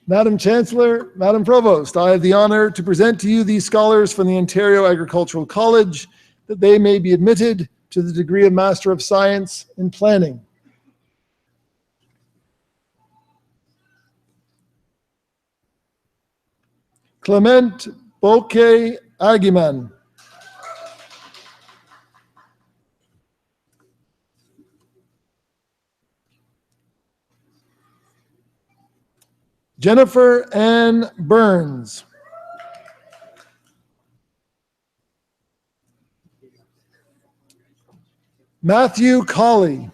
Madam Chancellor, Madam Provost, I have the honor to present to you these scholars from the Ontario Agricultural College that they may be admitted to the degree of Master of Science in Planning. Clement Bouquet Aguiman. Jennifer Ann Burns. Matthew Colley.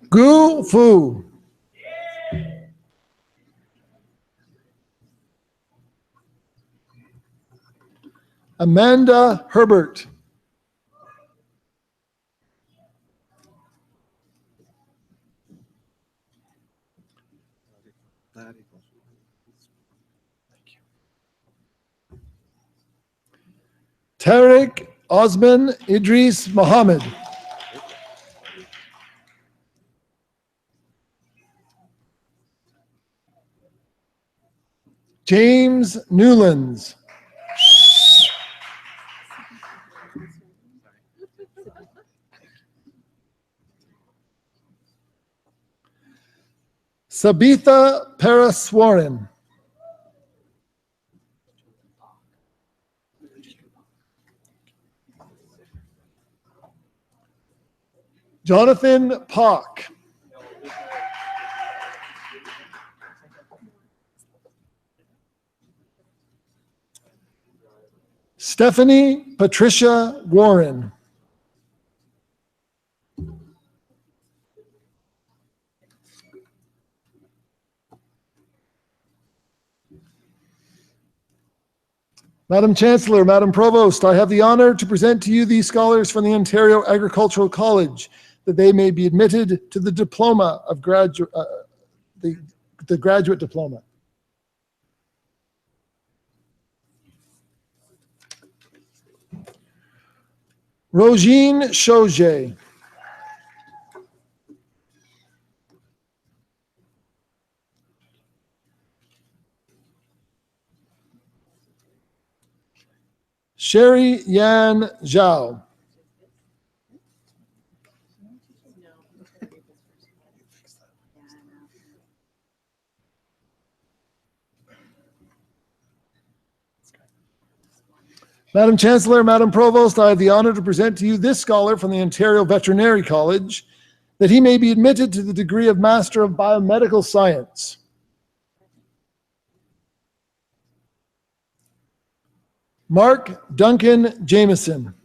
Gu Fu. Amanda Herbert. Tariq Osman Idris Mohammed. James Newlands. Sabitha Paraswaran. Jonathan Pock. Stephanie Patricia Warren. Madam Chancellor, Madam Provost, I have the honor to present to you these scholars from the Ontario Agricultural College, that they may be admitted to the diploma of the graduate diploma. Rogine Chauget. Sherry Yan Zhao. Madam Chancellor, Madam Provost, I have the honor to present to you this scholar from the Ontario Veterinary College, that he may be admitted to the degree of Master of Biomedical Science. Mark Duncan Jameson.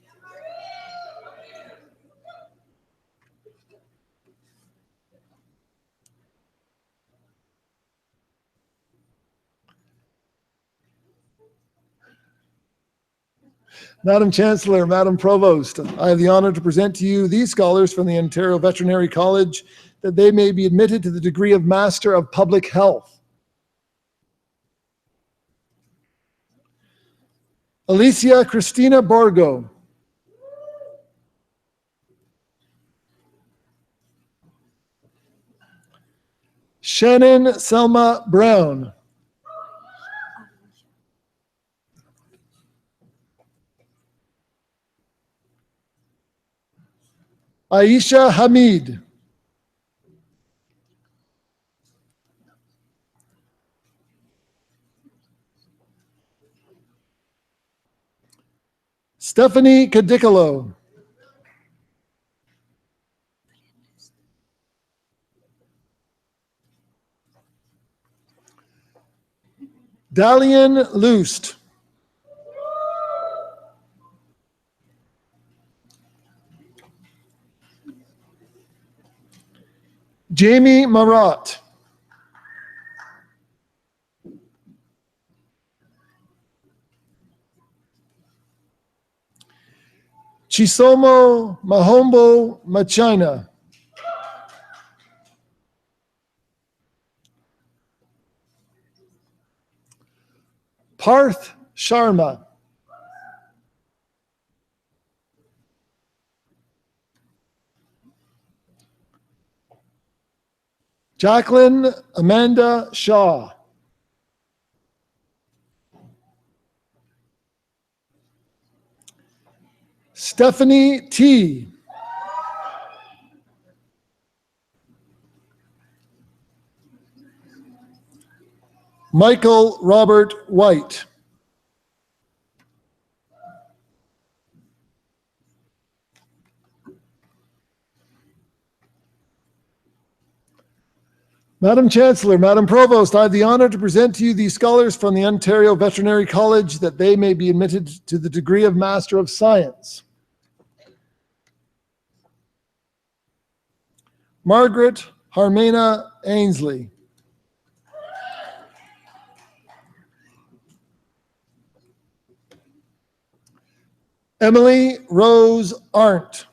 Madam Chancellor, Madam Provost, I have the honor to present to you these scholars from the Ontario Veterinary College, that they may be admitted to the degree of Master of Public Health. Alicia Christina Borgo. Shannon Selma Brown. Aisha Hamid. Stephanie Cadicolo. Dalian Loost. Jamie Marat. Chisomo Mahombo Machina. Parth Sharma. Jacqueline Amanda Shaw. Stephanie T. Michael Robert White. Madam Chancellor, Madam Provost, I have the honor to present to you these scholars from the Ontario Veterinary College, that they may be admitted to the degree of Master of Science. Margaret Harmena Ainsley. Emily Rose Arndt.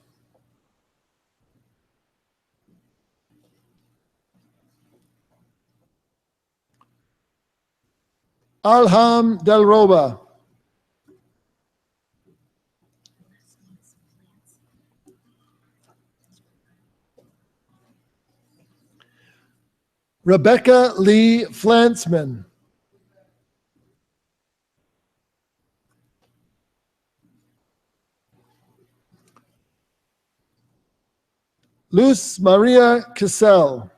Alham Delroba. Rebecca Lee Flansman. Luz Maria Cassell.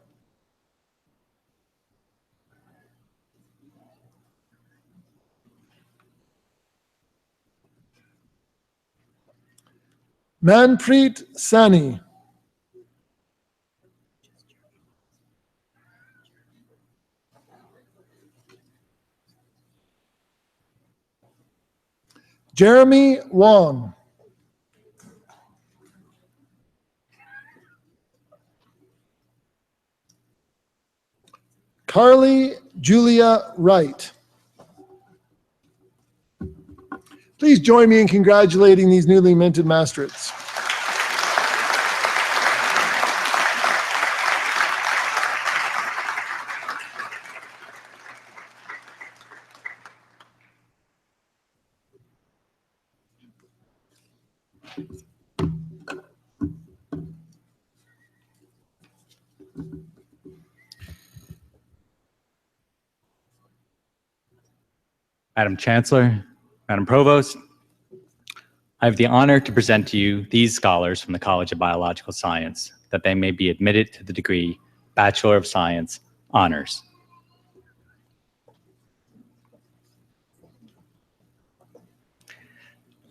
Manpreet Sani. Jeremy Wong. Carly Julia Wright. Please join me in congratulating these newly minted Masterates. Madam Chancellor, Madam Provost, I have the honor to present to you these scholars from the College of Biological Science, that they may be admitted to the degree Bachelor of Science Honors.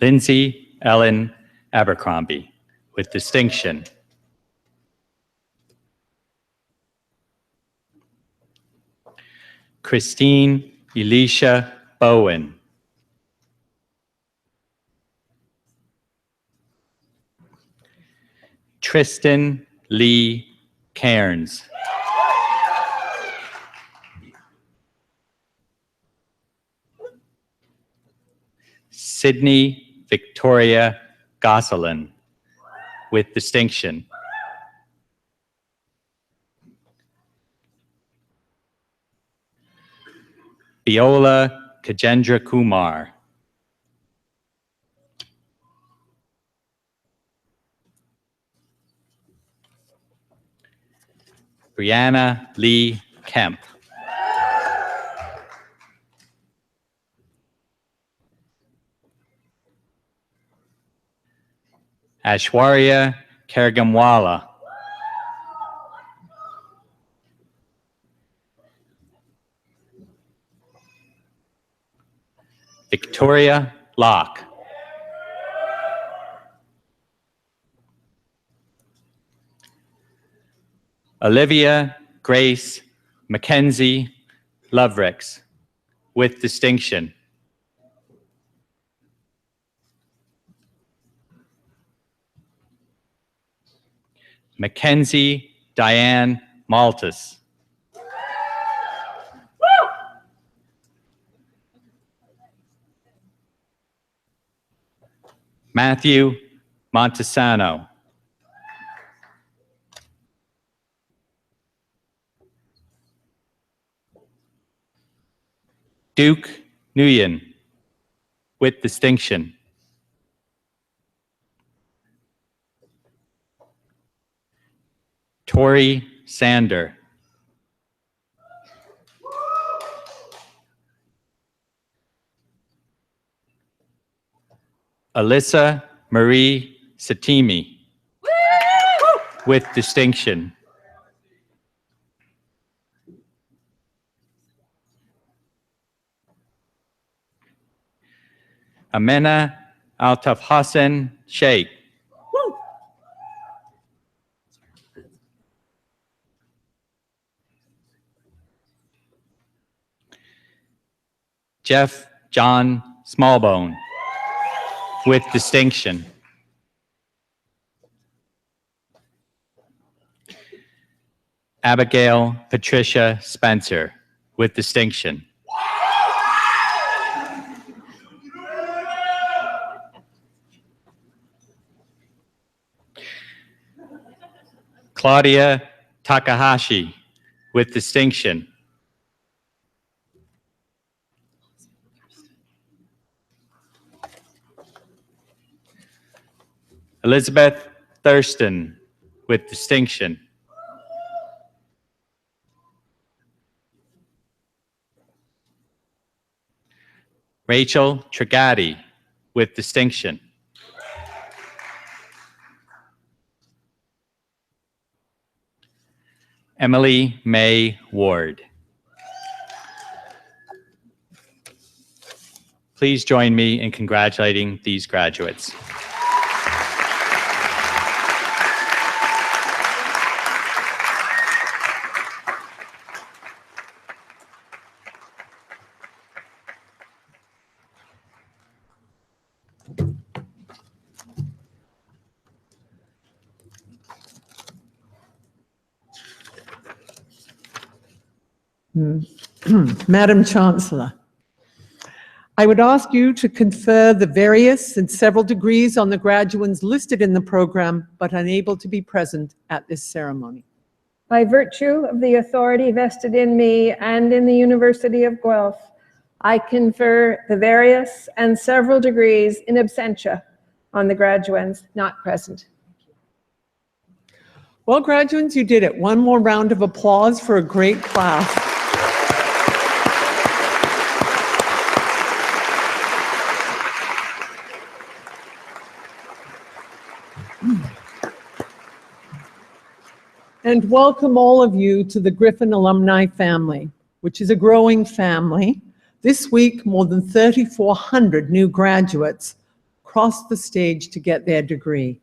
Lindsay Ellen Abercrombie, with distinction. Christine Elisha Bowen. Tristan Lee Cairns. Sydney Victoria Gosselin, with distinction. Viola Kajendra Kumar. Brianna Lee Kemp. Ashwarya Karagamwala. Victoria Locke. Olivia Grace Mackenzie Lovricks, with distinction. Mackenzie Diane Maltus. Matthew Montesano. Duke Nguyen, with distinction. Tori Sander. Alyssa Marie Satimi, with distinction. Amena Altaf Hassan Sheikh. Jeff John Smallbone, with distinction. Abigail Patricia Spencer, with distinction. Claudia Takahashi, with distinction. Elizabeth Thurston, with distinction. Rachel Trigatti, with distinction. Emily May Ward. Please join me in congratulating these graduates. Madam Chancellor, I would ask you to confer the various and several degrees on the graduates listed in the program but unable to be present at this ceremony. By virtue of the authority vested in me and in the University of Guelph, I confer the various and several degrees in absentia on the graduates not present. Well, graduates, you did it. One more round of applause for a great class. And welcome all of you to the Griffin Alumni family, which is a growing family. This week, more than 3,400 new graduates crossed the stage to get their degree.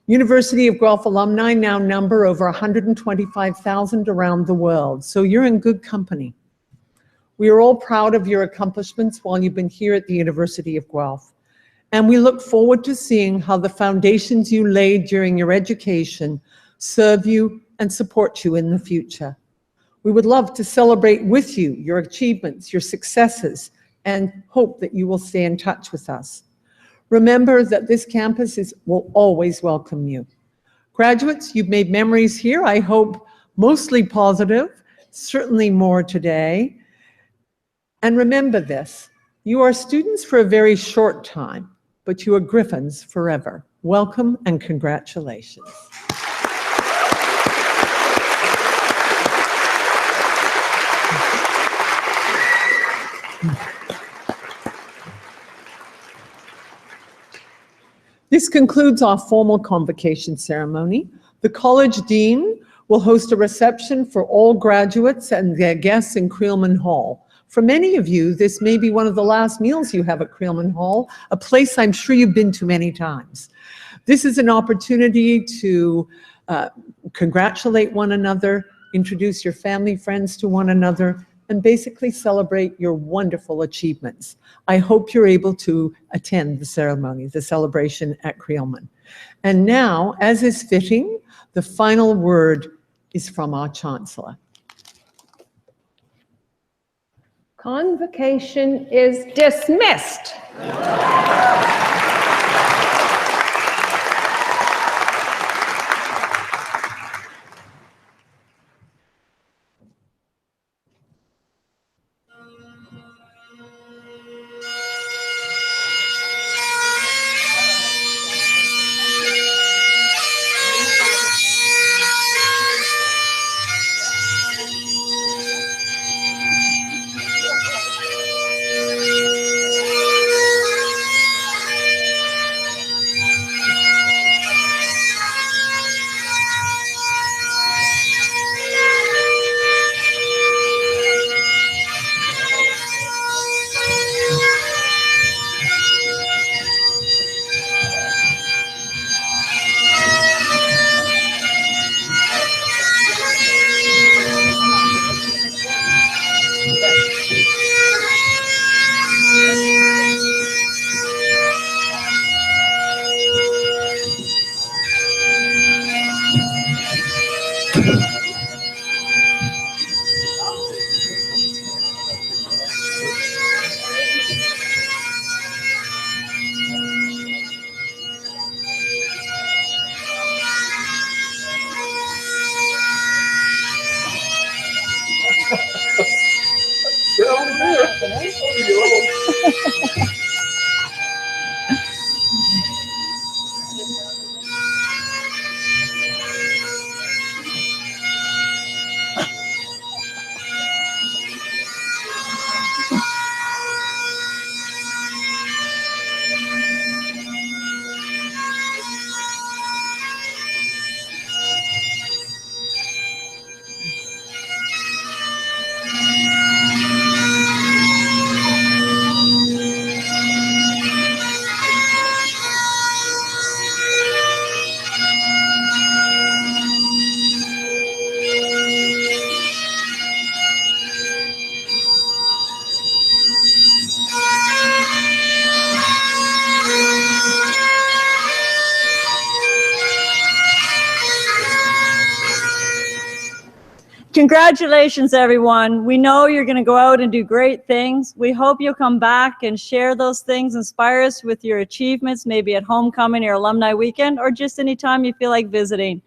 University of Guelph alumni now number over 125,000 around the world, so you're in good company. We are all proud of your accomplishments while you've been here at the University of Guelph, and we look forward to seeing how the foundations you laid during your education serve you and support you in the future. We would love to celebrate with you your achievements, your successes, and hope that you will stay in touch with us. Remember that this campus will always welcome you. Graduates, you've made memories here, I hope mostly positive, certainly more today. And remember this, you are students for a very short time, but you are Griffins forever. Welcome and congratulations. This concludes our formal convocation ceremony. The college dean will host a reception for all graduates and their guests in Creelman Hall. For many of you, this may be one of the last meals you have at Creelman Hall, a place I'm sure you've been to many times. This is an opportunity to congratulate one another, introduce your family, friends to one another, and basically celebrate your wonderful achievements. I hope you're able to attend the ceremony, the celebration at Creelman. And now, as is fitting, the final word is from our Chancellor. Convocation is dismissed. Congratulations, everyone. We know you're going to go out and do great things. We hope you'll come back and share those things, inspire us with your achievements, maybe at homecoming or alumni weekend, or just anytime you feel like visiting.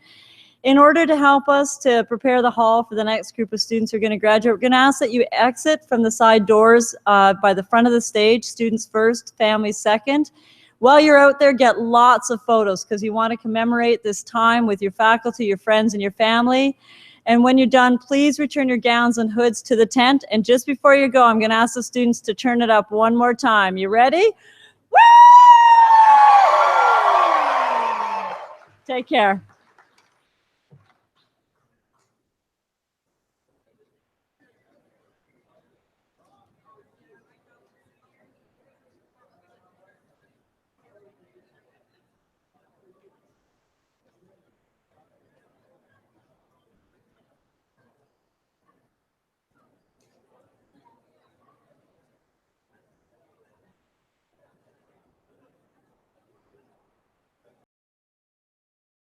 In order to help us to prepare the hall for the next group of students who are going to graduate, we're going to ask that you exit from the side doors by the front of the stage, students first, families second. While you're out there, get lots of photos because you want to commemorate this time with your faculty, your friends, and your family. And when you're done, please return your gowns and hoods to the tent. And just before you go, I'm going to ask the students to turn it up one more time. You ready? Woo! Take care.